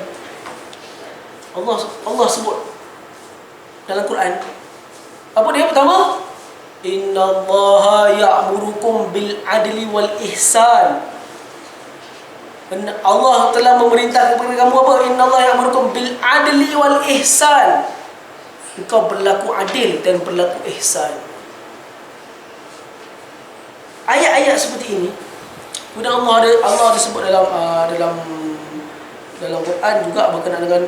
Allah sebut dalam Quran. Apa dia pertama? Innallaha ya'murukum bil adli wal ihsan. Allah telah memerintahkan kepada kamu apa? Innallaha ya'murukum bil adli wal ihsan. Engkau berlaku adil dan berlaku ihsan. Ayat-ayat seperti ini, kemudian Allah ada sebut dalam Quran juga berkenaan dengan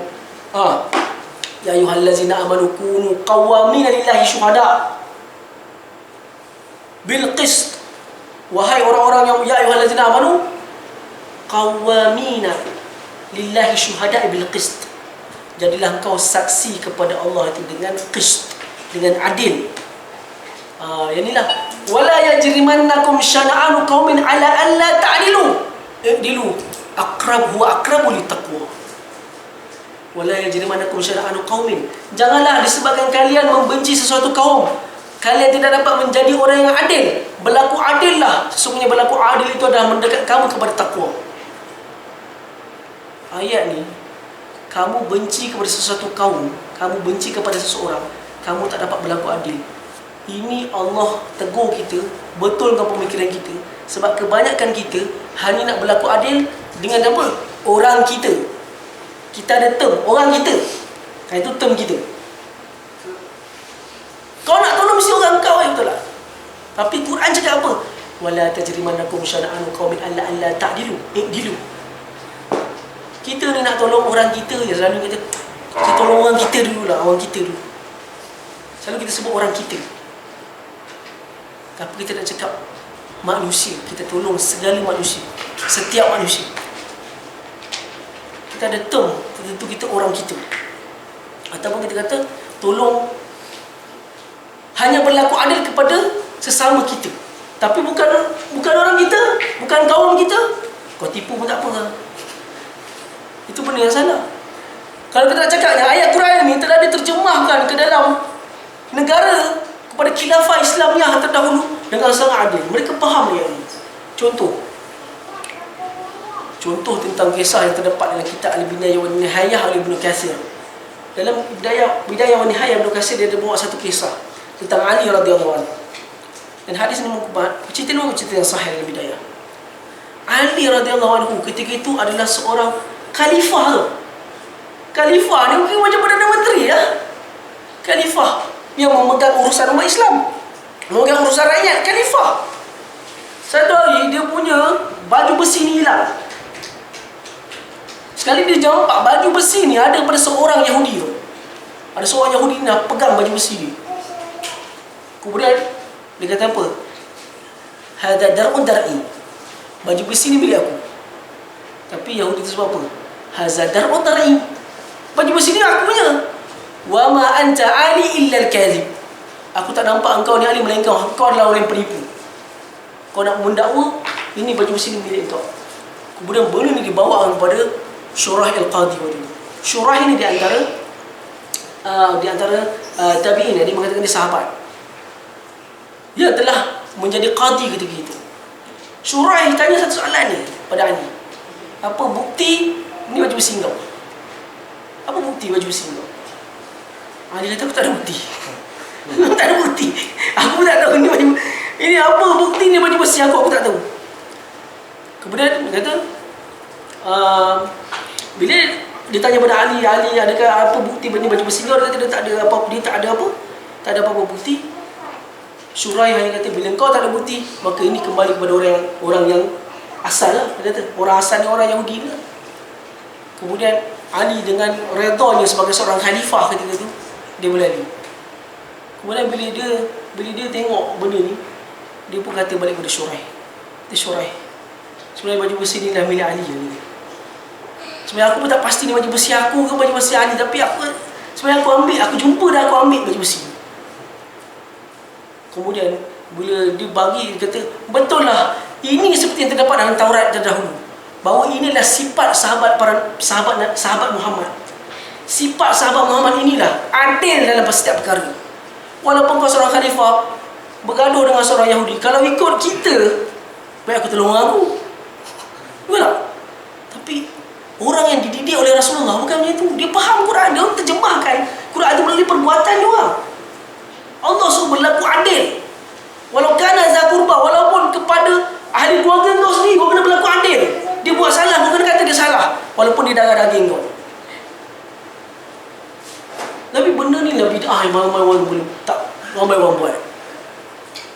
ya ayyuhallazina amanu kunu qawwamina lillahi syuhada bil qist. Wahai orang-orang yang ya ayyuhallazina amanu qawwamina lillahi syuhada bil qist. Jadilah engkau saksi kepada Allah itu dengan qist, dengan adil. Inilah wala yajrimannakum syana'anu qaumin ala an la ta'dilu i'dilu aqrabu littaqwa. Wala yajrimannakum syana'anu qaumin, janganlah disebabkan kalian membenci sesuatu kaum, kalian tidak dapat menjadi orang yang adil. Berlaku adillah, sesungguhnya berlaku adil itu adalah mendekat kamu kepada takwa. Ayat ni, kamu benci kepada sesuatu kaum, kamu benci kepada seseorang, kamu tak dapat berlaku adil. Ini Allah tegur kita, betulkan pemikiran kita. Sebab kebanyakan kita hanya nak berlaku adil dengan apa? Orang kita. Kita ada term, orang kita. Itu term kita. Kau nak tolong mesti orang kau, betul tak? Tapi Quran cakap apa? Wala tajrimannakum syana'anu qaumin alla alla ta'dilu i'dilu. Kita ni nak tolong orang kita je, selalu kita tolong orang kita dululah, orang kita dulu. Selalu kita sebut orang kita. Tapi kita nak cakap manusia, kita tolong segala manusia, setiap manusia. Kita ada term tertentu, kita orang kita. Ataupun kita kata tolong, hanya berlaku adil kepada sesama kita. Tapi bukan orang kita, bukan kaum kita. Kau tipu pun tak apa kan? Itu benda yang salah. Kalau kita nak cakapnya, ayat Quran ini telah diterjemahkan ke dalam negara kepada khilafah Islamiah terdahulu dengan sangat adil. Mereka faham ayat ini. Contoh tentang kisah yang terdapat dalam kitab Al-Bidayah wa Nihayah oleh Ibn Katsir. Dalam Bidayah wa Nihayah Ibn Katsir, dia ada bawa satu kisah tentang Ali radhiyallahu anhu. Dan hadis ini cerita yang sahih dalam Bidayah. Ali radhiyallahu anhu ketika itu adalah seorang khalifah tu. Khalifah ni mungkin macam Perdana Menteri ya. Khalifah yang memegang urusan umat Islam, memegang urusan rakyat. Khalifah. Satu hari dia punya baju besi ni hilang. Sekali dia nampak baju besi ni ada pada seorang Yahudi tu. Ada seorang Yahudi ni pegang baju besi ni. Kemudian dia kata apa? Hada dar'un dar'i. Baju besi ni milik aku. Tapi Yahudi tu sebab apa? Hadza dar'un dar'i. Baju besi ni aku punya. Wa ma anta ali illa al-kadhib. Aku tak nampak engkau ni Ali melainkan kau adalah orang yang penipu. Kau nak mendakwa, ini baju besi ni milik kau. Kemudian benda ni dibawa kepada Syurah al-Qadi waktu itu. Syurah ini di antara tabi'in, dia mengatakan dia sahabat yang telah menjadi qadi ketika itu. Syurah tanya satu soalan ni pada Ali. Apa bukti ni baju besi kau? Apa bukti baju besi kau? Ali kata aku tak ada bukti. Tak ada bukti. Aku tak tahu ni baju. Ini apa bukti ni baju besi aku tak tahu. Kemudian dia kata bila ditanya pada Ali, adakah apa bukti ni baju besi kau? Dia kata dia tak ada apa, tak ada apa-apa bukti. Syurai hanya kata bila kau tak ada bukti, maka ini kembali kepada orang yang asal lah. Dia kata orang asal ni orang Yahudi lah. Kemudian Ali dengan redanya sebagai seorang khalifah ketika itu, dia berlari. Kemudian bila dia tengok benda ni, dia pun kata balik kepada Syurai. Dia Syurai, sebenarnya baju besi ni dah milik Ali ni. Sebenarnya aku pun tak pasti ni baju besi aku ke baju besi Ali, tapi sebenarnya aku jumpa dah, aku ambil baju besi. Kemudian bila dia bagi, dia kata betul lah, ini seperti yang terdapat dalam Taurat terdahulu, bahawa inilah sifat sahabat Muhammad. Sifat sahabat Muhammad inilah adil dalam setiap perkara. Walaupun kau seorang khalifah bergaduh dengan seorang Yahudi, kalau ikut kita, baik aku tolong aku. Betul tak? Tapi orang yang dididik oleh Rasulullah bukan macam itu. Dia faham Quran, dia terjemahkan Quran itu melalui perbuatan dia orang. Allah suruh berlaku adil. Walau kana za qurba, walaupun kepada ahli keluarga kau sendiri kau kena berlaku adil. Dia buat salah, kau kena kata dia salah, walaupun dia darah daging kau. Tapi benda ni lah bid'ah yang ramai orang boleh tak, ramai orang buat.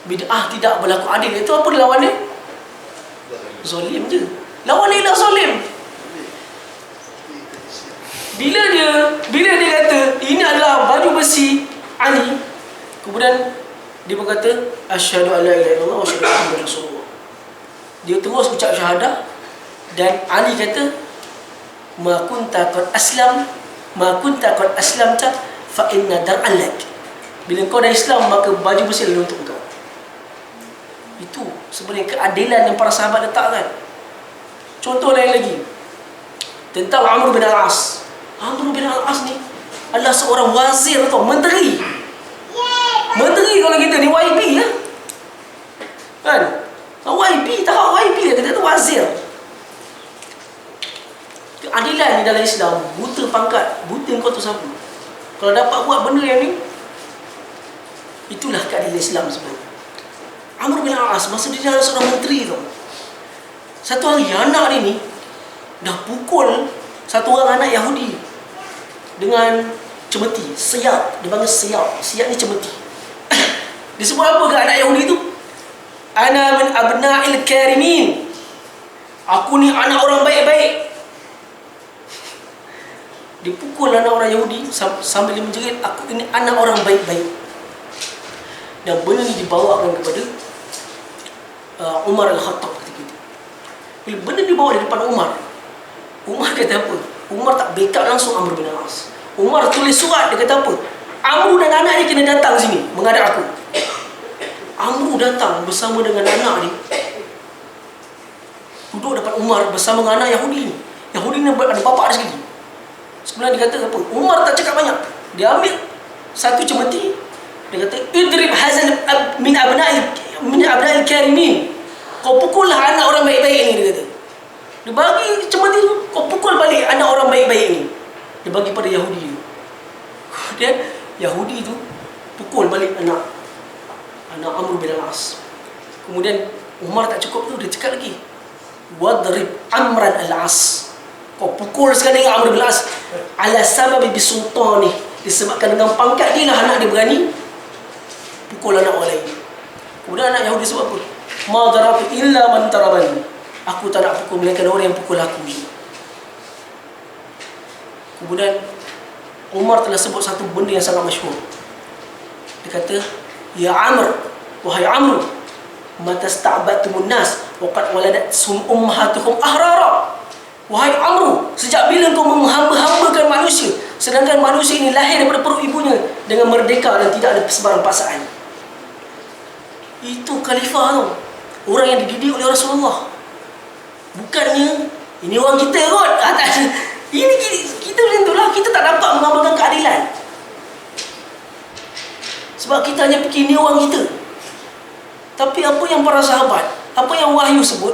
Bid'ah tidak berlaku adil. Itu apa lawan dia? Zalim je. Lawan dia lah zalim. Bila dia kata ini adalah baju besi Ali, kemudian dia berkata asyhadu an la ilaha illallah wa asyhadu anna rasulullah. Dia terus ucap syahadah, dan Ali kata ma kunta qad aslamta fa inna dar'an lak. Bila kau dah Islam, maka baju besi adalah untuk kau. Itu sebenarnya keadilan yang para sahabat letakkan. Contoh lain lagi tentang Amr bin Al-As. Amr bin Al-As ni adalah seorang wazir atau menteri. Menteri kalau kita ni YB ya. Kan? YB, tak YB dia kata tu wazir. Keadilan ni dalam Islam, buta pangkat, buta kau tu siapa? Kalau dapat buat benda yang ni, itulah keadilan Islam sebenarnya. Amr bin Al-As masa dia adalah seorang menteri tu. Satu hari anak dia ni dah pukul satu orang anak Yahudi dengan cemeti, siap. Dia panggil siap. Siap ni cemeti. Dia sebut apa ke anak Yahudi tu? Ana min abna'il karimin. Aku ni anak orang baik-baik. Dia pukul anak orang Yahudi sambil dia menjerit, aku ini anak orang baik-baik. Dan benda ni dibawakan kepada Umar Al-Khattab ketika itu. Bila benda dibawa di depan Umar kata apa? Umar tak backup langsung Amr bin Al-As. Umar tulis surat, dia kata apa? Amr dan anak dia kena datang sini menghadap aku. Amr datang bersama dengan anak dia, duduk depan Umar bersama dengan anak Yahudi ni. Yahudi ni ada bapak dia sekali. Sebenarnya dia kata apa? Umar tak cakap banyak. Dia ambil satu cemeti, dia kata idrib hazan min abna'il karimin. Kau pukullah anak orang baik-baik ni, dia kata. Dia bagi cemeti tu, kau pukul balik anak orang baik-baik ni. Dia bagi pada Yahudi tu. Kemudian Yahudi tu pukul balik anak Amr bin Al-As. Kemudian Umar tak cukup tu, dia cakap lagi, wadrib Amran Al-As. Kau pukul sekali dengan Amr bin Al-As ala sababi bisultani, disebabkan dengan pangkat dia lah anak dia berani pukul anak orang lain. Kemudian anak Yahudi sebab apa? Ma daratu illa man tarabani. Aku tak nak pukul, melainkan orang yang pukul aku. Kemudian Umar telah sebut satu benda yang sangat masyhur. Dia kata, "Ya Amr, wahai Amr, mata sta'batumun nas waqad waladatsum ummahatuhum ahrara." Wahai Amr, sejak bila kau menghamba-hambakan manusia, sedangkan manusia ini lahir daripada perut ibunya dengan merdeka dan tidak ada sebarang paksaan. Itu khalifah tu, orang yang dididik oleh Rasulullah. Bukannya ini orang kita kot. Ini kita macam itulah, kita tak dapat mengamalkan keadilan. Sebab kita hanya fikir ni orang kita. Tapi apa yang para sahabat, apa yang wahyu sebut,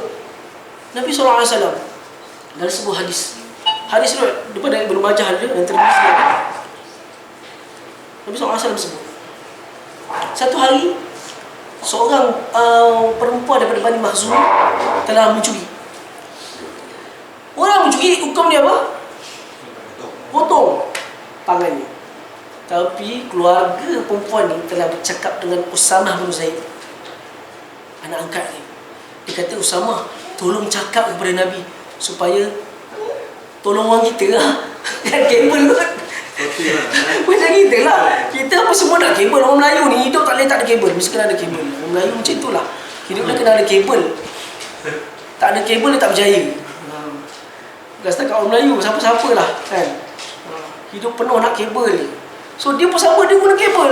Nabi SAW dalam sebuah hadis itu daripada Ibnu Majah ada dan Tirmizi ada. Nabi SAW sebut, satu hari seorang perempuan daripada Bani Makhzum telah mencuri. Orang mencuri, hukum dia apa? Potong tangannya. Tapi keluarga perempuan ni telah bercakap dengan Usamah bin Zaid, anak angkat ni. Dia kata, "Usamah, tolong cakap kepada Nabi supaya tolong orang kita lah." Kan kabel kot. Macam kita lah. Kita apa semua nak kabel. Orang Melayu ni hidup tak boleh tak ada kabel. Mesti kena ada kabel. Orang Melayu macam itulah. Hidup dia kena ada kabel. Tak ada kabel dia tak berjaya. Bukan setakat orang Melayu, siapa-siapa lah kan. Hidup penuh nak kabel ni. So dia pun sama, dia guna kabel.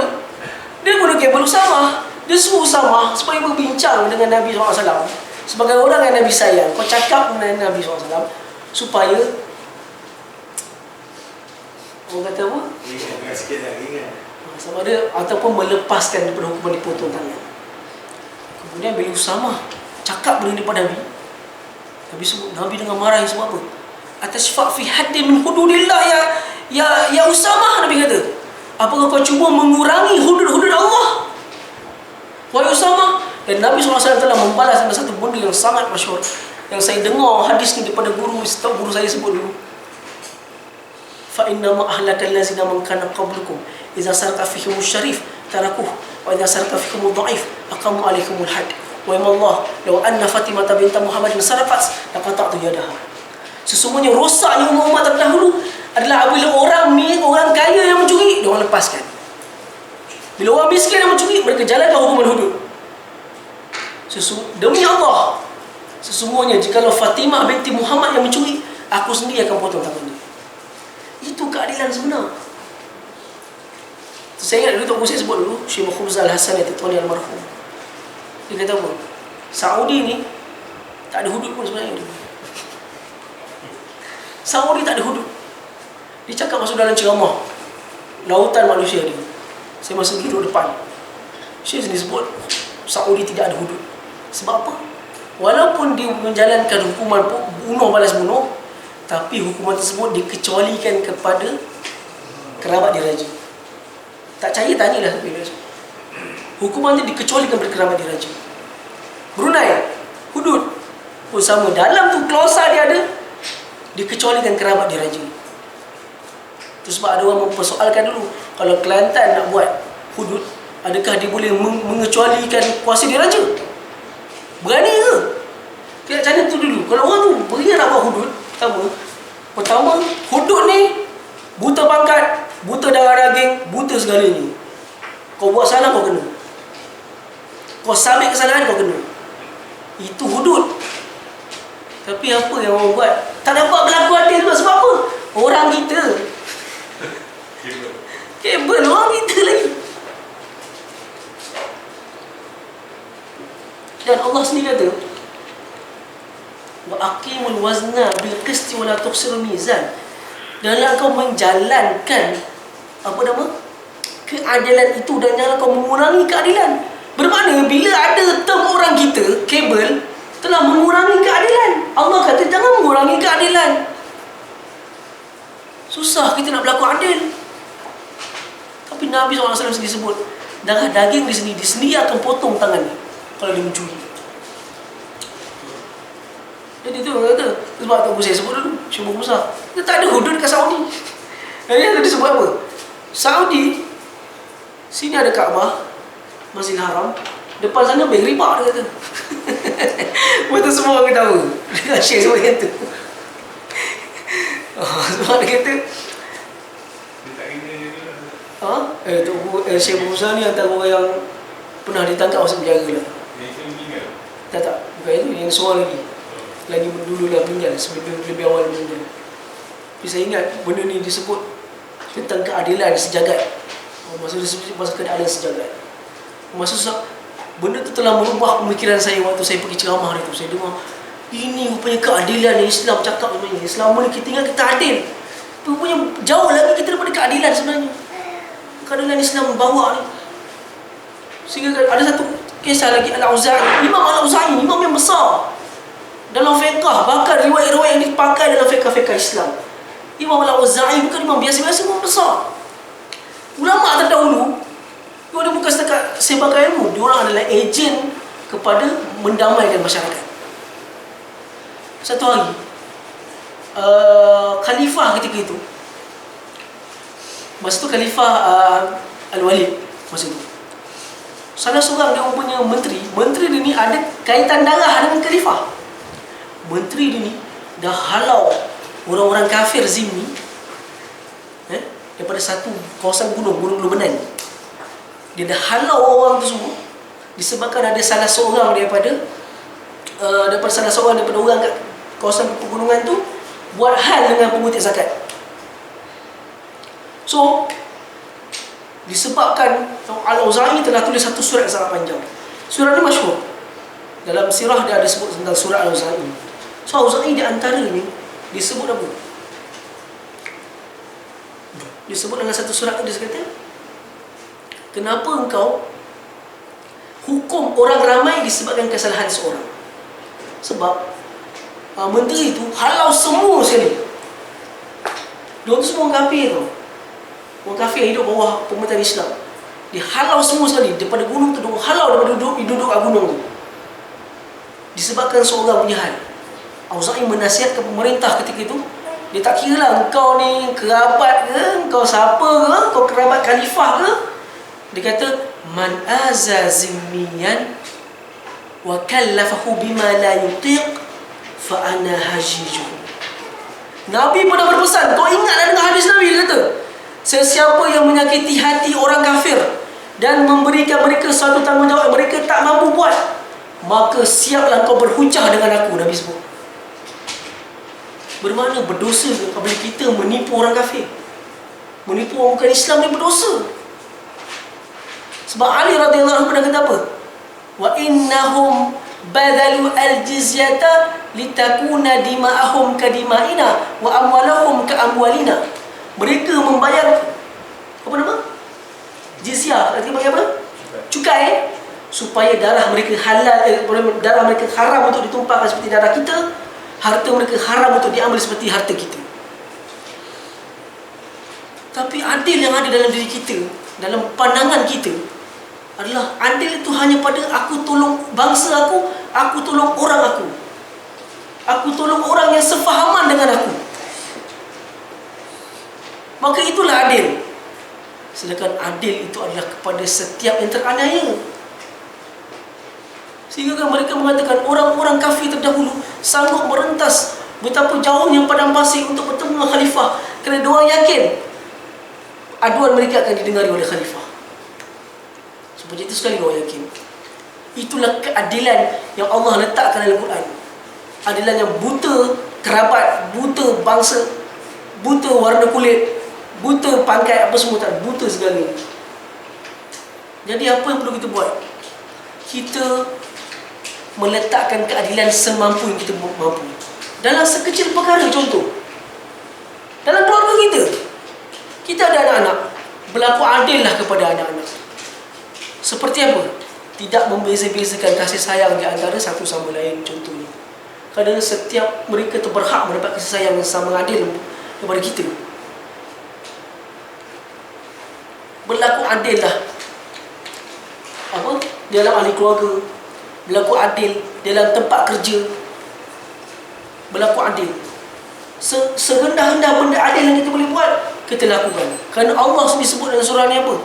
Dia guna kabel Usamah. Dia suruh Usamah supaya berbincang dengan Nabi SAW. Sebagai orang yang Nabi sayang, kau cakap dengan Nabi SAW supaya orang kata apa? Sama ada ataupun melepaskan daripada hukuman dipotong tangan. Kemudian bila Usamah cakap benda ni pada Nabi, Nabi dengan marah yang sebab apa? Atashfa' fi haddin min hududillah ya Usamah, Nabi kata. Apakah kau cuba mengurangi hudud-hudud Allah? Wahai Usamah. Dan Nabi SAW telah membalas dengan satu benda yang sangat masyhur, yang saya dengar hadis ni daripada guru saya sebut dulu. Fa inna ma ahlakal lazina man kana qablukum idza sarqa fihim syarif tarakuh wa idza sarqa fikum dhaif aqamu alaikumul had. Wa Allah law anna Fatimah bint Muhammadin sarqat laqata'tu yadaha. Sesungguhnya rosaknya umat terdahulu adalah apabila orang kaya yang mencuri, dia orang lepaskan. Bila orang miskin yang mencuri, mereka jalankan hukuman hudud. Demi Allah, sesungguhnya jikalau Fatimah binti Muhammad yang mencuri, aku sendiri akan potong tangan dia. Itu keadilan sebenar. Saya ingat dulu Tok Guru saya sebut dulu, Syekh Khubz Al-Hasan At-Tatwani Al-Marhum. Dia kata apa? Saudi ni tak ada hudud pun sebenarnya. Saudi tak ada hudud. Dia cakap masuk dalam ceramah, lautan manusia dia. Saya masih duduk depan. Syekh sendiri sebut Saudi tidak ada hudud. Sebab apa? Walaupun dia menjalankan hukuman bunuh balas bunuh, tapi hukuman tersebut dikecualikan kepada kerabat diraja. Tak percaya, tanyalah. Hukuman itu dikecualikan kepada kerabat diraja. Brunei, hudud pun sama. Dalam tu klausa dia ada, dikecualikan kerabat diraja. Itu sebab ada orang mempersoalkan dulu, kalau Kelantan nak buat hudud, adakah dia boleh mengecualikan kuasa diraja? Berani ke? Kita macam tu dulu. Kalau orang tu beri nak buat hudud, Pertama, hudud ni buta pangkat, buta darah daging, buta segalanya. Kau buat salah, kau kena. Kau sabit kesalahan, kau kena. Itu hudud. Tapi apa yang orang buat? Tak dapat berlaku adil sebab apa? Orang kita. Kabel orang kita lagi. Dan Allah sendiri kata, wa aqimul wazna bil qisti wa la tukhsirul mizan. Janganlah kau menjalankan keadilan itu, dan janganlah kau mengurangi keadilan. Bermakna bila ada term orang kita, kabel, telah mengurangi keadilan. Allah kata jangan mengurangi keadilan. Susah kita nak berlaku adil. Tapi Nabi SAW sendiri sebut, darah daging di sini, dia sendiri akan potong tangan ni kalau dia mencuri. Jadi tu kata, sebab tu saya sebut dulu, syukur besar. Dia tak ada hudud kat Saudi. Dia tadi sebut apa? Saudi, sini ada Kaabah, Masjidil Haram, depan sana bank riba, dia kata. Betul semua orang ketawa. tengah share sebab yang tu. Sebab dia kata, Dia tak kena je tu lah. Syekh Musa ni antara orang yang pernah ditangkap masuk penjara lah. Dia itu meninggal. Tak, bukan itu, yang seorang lagi dulu dah meninggal, sebelum lebih awal meninggal. Tapi saya ingat benda ni disebut tentang keadilan sejagat. Maksud disebut pasal keadilan sejagat. Maksud benda tu telah merubah pemikiran saya waktu saya pergi ceramah itu. Saya dengar, ini rupanya keadilan yang Islam cakap sebenarnya. Selama ni kita ingat kita adil, rupanya jauh lagi kita daripada keadilan sebenarnya. Keadilan Islam bawa ni. Sehingga ada satu kisah lagi, Al-Auza'i, Imam Al-Auza'i, imam yang besar dalam fiqah, bahkan riwayat-riwayat yang dipakai dalam fiqah-fiqah Islam. Imam Al-Auza'i bukan imam biasa-biasa, imam besar. Ulama terdahulu, dia bukan setakat sebagai ilmu, dia orang adalah ejen kepada mendamaikan masyarakat. Satu hari, khalifah ketika itu, masa tu khalifah Al-Walid, masa tu salah seorang dia punya menteri dia ni ada kaitan darah dengan khalifah. Menteri dia ni dah halau orang-orang kafir Zimmi daripada satu kawasan gunung Lebanon. Dia dah halau orang tu semua disebabkan ada salah seorang daripada orang kat kawasan pegunungan tu buat hal dengan pengutik zakat. So disebabkan Al-Auza'i telah tulis satu surat sangat panjang. Surat ni masyhur. Dalam sirah dia ada sebut tentang surat Al-Auza'i. So Al-Auza'i di antara ni disebut apa? Disebut dalam satu surat tu, dia kata, kenapa engkau hukum orang ramai disebabkan kesalahan seorang? Sebab menteri itu halau semua sekali. Dia tu semua orang kafir tau. Orang kafir yang hidup bawah pemerintahan Islam. Dia halau semua sekali daripada gunung tu, dia halau daripada duduk kat gunung tu. Disebabkan seorang punya hal. Auza'i menasihatkan pemerintah ketika itu, dia tak kira lah engkau ni kerabat ke, engkau siapa ke, engkau kerabat khalifah ke. Dia kata, man aza zimmiyan wa kallafahu bima la yutiq fa ana hajijuh. Nabi pernah berpesan, kau ingatlah dengan hadis Nabi, dia kata, sesiapa yang menyakiti hati orang kafir dan memberikan mereka suatu tanggungjawab yang mereka tak mampu buat, maka siaplah kau berhujah dengan aku. Nabi sebut. Bermakna berdosa apabila kita menipu orang kafir, menipu orang bukan Islam, ni berdosa. Sebab Ali radhiyallahu anhu pernah kata apa? Wa innahum badalu al-jizyata litakuna dima'ahum kadima'ina wa amwalahum ka-amwalina. Mereka membayar apa nama? Jizyah. Artinya bagi apa? Cukai, supaya darah mereka halal, darah mereka haram untuk ditumpahkan seperti darah kita, harta mereka haram untuk diambil seperti harta kita. Tapi adil yang ada dalam diri kita, dalam pandangan kita, adalah adil itu hanya pada aku tolong bangsa aku tolong orang aku tolong orang yang sefahaman dengan aku. Maka itulah adil. Sedangkan adil itu adalah kepada setiap yang teraniaya. Sehingga kan mereka mengatakan orang-orang kafir terdahulu sanggup merentas betapa jauhnya padang pasir untuk bertemu dengan khalifah, kerana diorang yakin aduan mereka akan didengari oleh khalifah. Seperti itu sekali diorang yakin. Itulah keadilan yang Allah letakkan dalam Al-Quran. Adilan yang buta kerabat, buta bangsa, buta warna kulit, buta pangkat, apa semua tak, buta segalanya. Jadi apa yang perlu kita buat? Kita meletakkan keadilan semampu yang kita mampu. Dalam sekecil perkara, contoh, dalam keluarga kita ada anak-anak, berlaku adillah kepada anak-anak. Seperti apa? Tidak membeza-bezakan kasih sayang di antara satu sama lain, contohnya. Kerana setiap mereka itu berhak mendapat kasih sayang yang sama adil daripada kita. Berlaku adillah dalam ahli keluarga, berlaku adil dalam tempat kerja, berlaku adil. Serendah-rendah benda adil yang kita boleh buat, kita lakukan. Kerana Allah sendiri sebut dalam surah ni apa?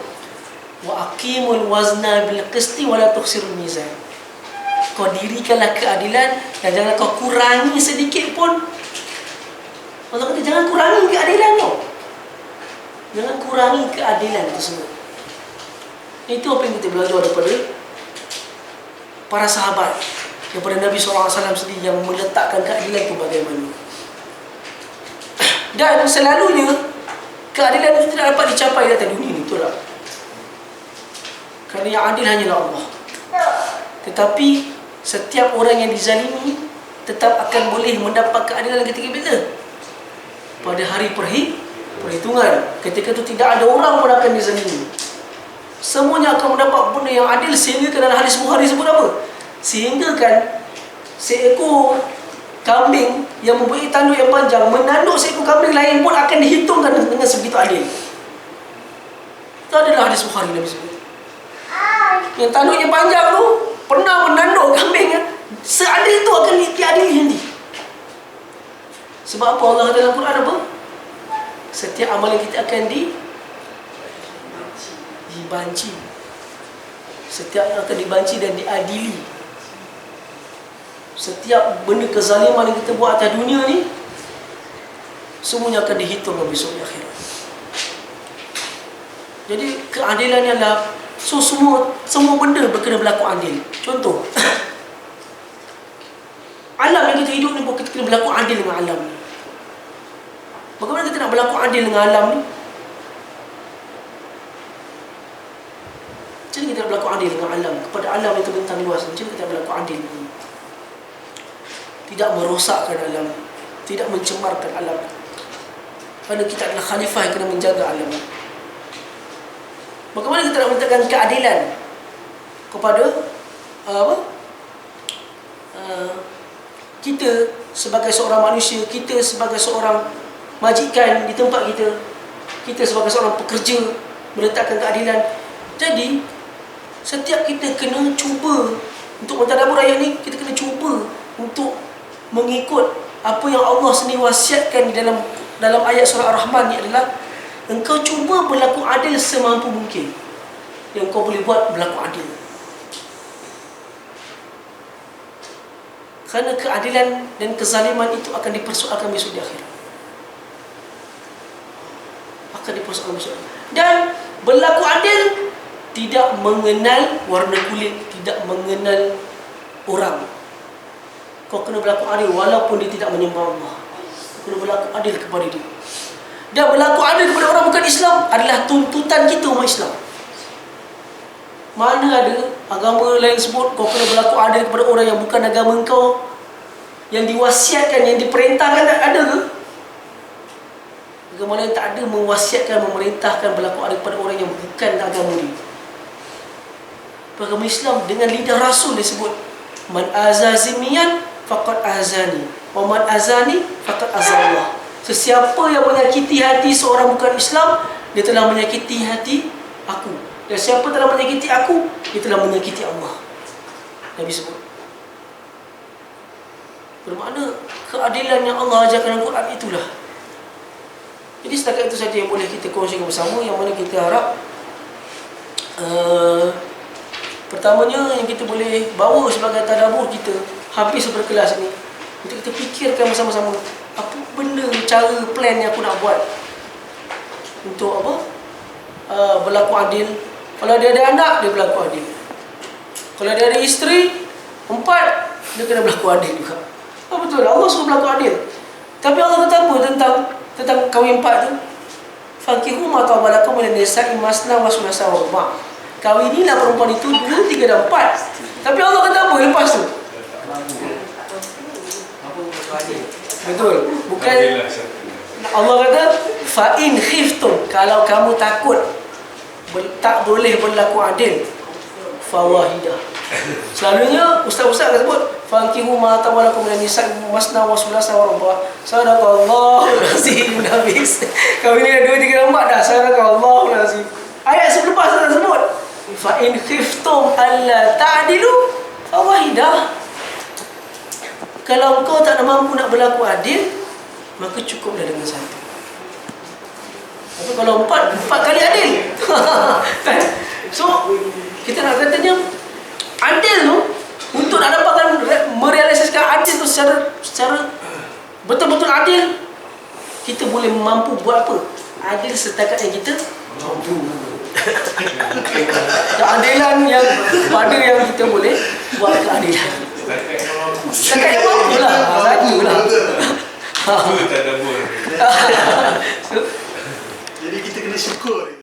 Wa aqimul wazna bil qisti wa la tukhsirul mizan. kau dirikanlah keadilan dan jangan kau kurangi sedikit pun. Allah kata jangan kurangi keadilan kau. Jangan kurangi keadilan tersebut. Itu apa yang kita belajar daripada para sahabat, daripada Nabi SAW sendiri yang meletakkan keadilan itu bagaimana. Dan selalunya keadilan itu tidak dapat dicapai di atas dunia ni, betul tak? Kerana yang adil hanyalah Allah. Tetapi setiap orang yang dizalimi tetap akan boleh mendapat keadilan ketika bila? Pada hari perhitungan. Ketika itu tidak ada orang pun akan dizalimi. Semuanya akan mendapat benda yang adil, sehingga dalam hadis Bukhari sebut apa? Sehingga kan seekor kambing yang mempunyai tanduk yang panjang menanduk seekor kambing lain pun akan dihitungkan dengan sebegitu adil. Itu adalah hadis Bukhari Nabi sebut. Yang tanduknya panjang tu pernah menanduk kambing kan? Seadil itu akan diadili nanti. Sebab apa Allah kata dalam Quran apa? Setiap amalan kita akan dibanci. Setiap yang akan dibanci dan diadili. Setiap benda kezaliman yang kita buat atas dunia ni, semuanya akan dihitung besok di akhirat. Jadi keadilan ialah semua benda kena berlaku adil. Contoh, alam yang kita hidup ni pun kita kena berlaku adil dengan alam ni. Bagaimana kita nak berlaku adil dengan alam ni? Macam mana kita nak berlaku adil dengan alam? Kepada alam yang terbentang luas, macam mana kita nak berlaku adil? Tidak merosakkan alam, tidak mencemarkan alam. Kerana kita adalah khalifah yang kena menjaga alam. Bagaimana kita nak meletakkan keadilan kepada kita sebagai seorang manusia, kita sebagai seorang majikan di tempat kita, kita sebagai seorang pekerja meletakkan keadilan. Jadi setiap kita kena cuba untuk mentadabbur ayat ni, kita kena cuba untuk mengikut apa yang Allah sendiri wasiatkan di dalam ayat surah Ar-Rahman ni adalah engkau cuba berlaku adil semampu mungkin. Yang kau boleh buat berlaku adil. Kerana keadilan dan kezaliman itu akan dipersoalkan besok di akhirat. Akan dipersoalkan besok. Dan berlaku adil tidak mengenal warna kulit, tidak mengenal orang. Kau kena berlaku adil walaupun dia tidak menyembah Allah. Kau kena berlaku adil kepada dia. Dan berlaku adil kepada orang bukan Islam adalah tuntutan kita umat Islam. Mana ada agama lain sebut kau kena berlaku adil kepada orang yang bukan agama kau, yang diwasiatkan, yang diperintahkan, tak ada ke? Agama lain tak ada mewasiatkan, memerintahkan berlaku adil kepada orang yang bukan agama dia. Agama Islam dengan lidah Rasul disebut man azazimiyan faqad azani wa man azani faqad azallah. Sesiapa yang menyakiti hati seorang bukan Islam, dia telah menyakiti hati aku. Dan siapa telah menyakiti aku, dia telah menyakiti Allah. Nabi sebut. Bermakna keadilan yang Allah ajarkan dalam Quran itulah. Jadi setakat itu saja yang boleh kita kongsikan bersama, yang mana kita harap pertamanya yang kita boleh bawa sebagai tadabbur kita habis berkelas ni, untuk kita fikirkan bersama-sama apa benda, cara, plan yang aku nak buat untuk apa? Berlaku adil. Kalau dia ada anak, dia berlaku adil. Kalau dia ada isteri 4, dia kena berlaku adil juga. Betul, Allah suruh berlaku adil. Tapi Allah kata apa tentang kahwin 4 tu? Fakihu ma tawalakum min nisa'i masna wa sulasa wa ruba'. Kahwinilah perempuan itu 2, 3 dan 4. Tapi Allah kata apa lepas tu? Betul. Bukan Allah kata fa in khiftum, kalau kamu takut tak boleh berlaku adil, fawahidah. Selalunya ustaz-ustaz akan sebut fankihu ma tawalakum min nisa'i masna wa sulasa wa ruba'. Sadaqallahu azim. Habis. Kahwinilah 2, 3 dan 4 dah. Sadaqallahu azim. Ayat selepas saya sebut fa in khiftum alla ta'dilu fawahidah. Kalau kau tak mampu nak berlaku adil, maka cukuplah dengan 1. Tapi kalau 4 kali adil. So kita nak katanya adil tu, untuk nak dapat secara betul-betul adil, kita boleh mampu buat apa? Adil setakat yang kita mampu. Keadilan yang pada yang kita boleh buat keadilan. Setakat yang mampu lah. Sajalah. Itu tak ada boleh. Jadi kita kena syukur.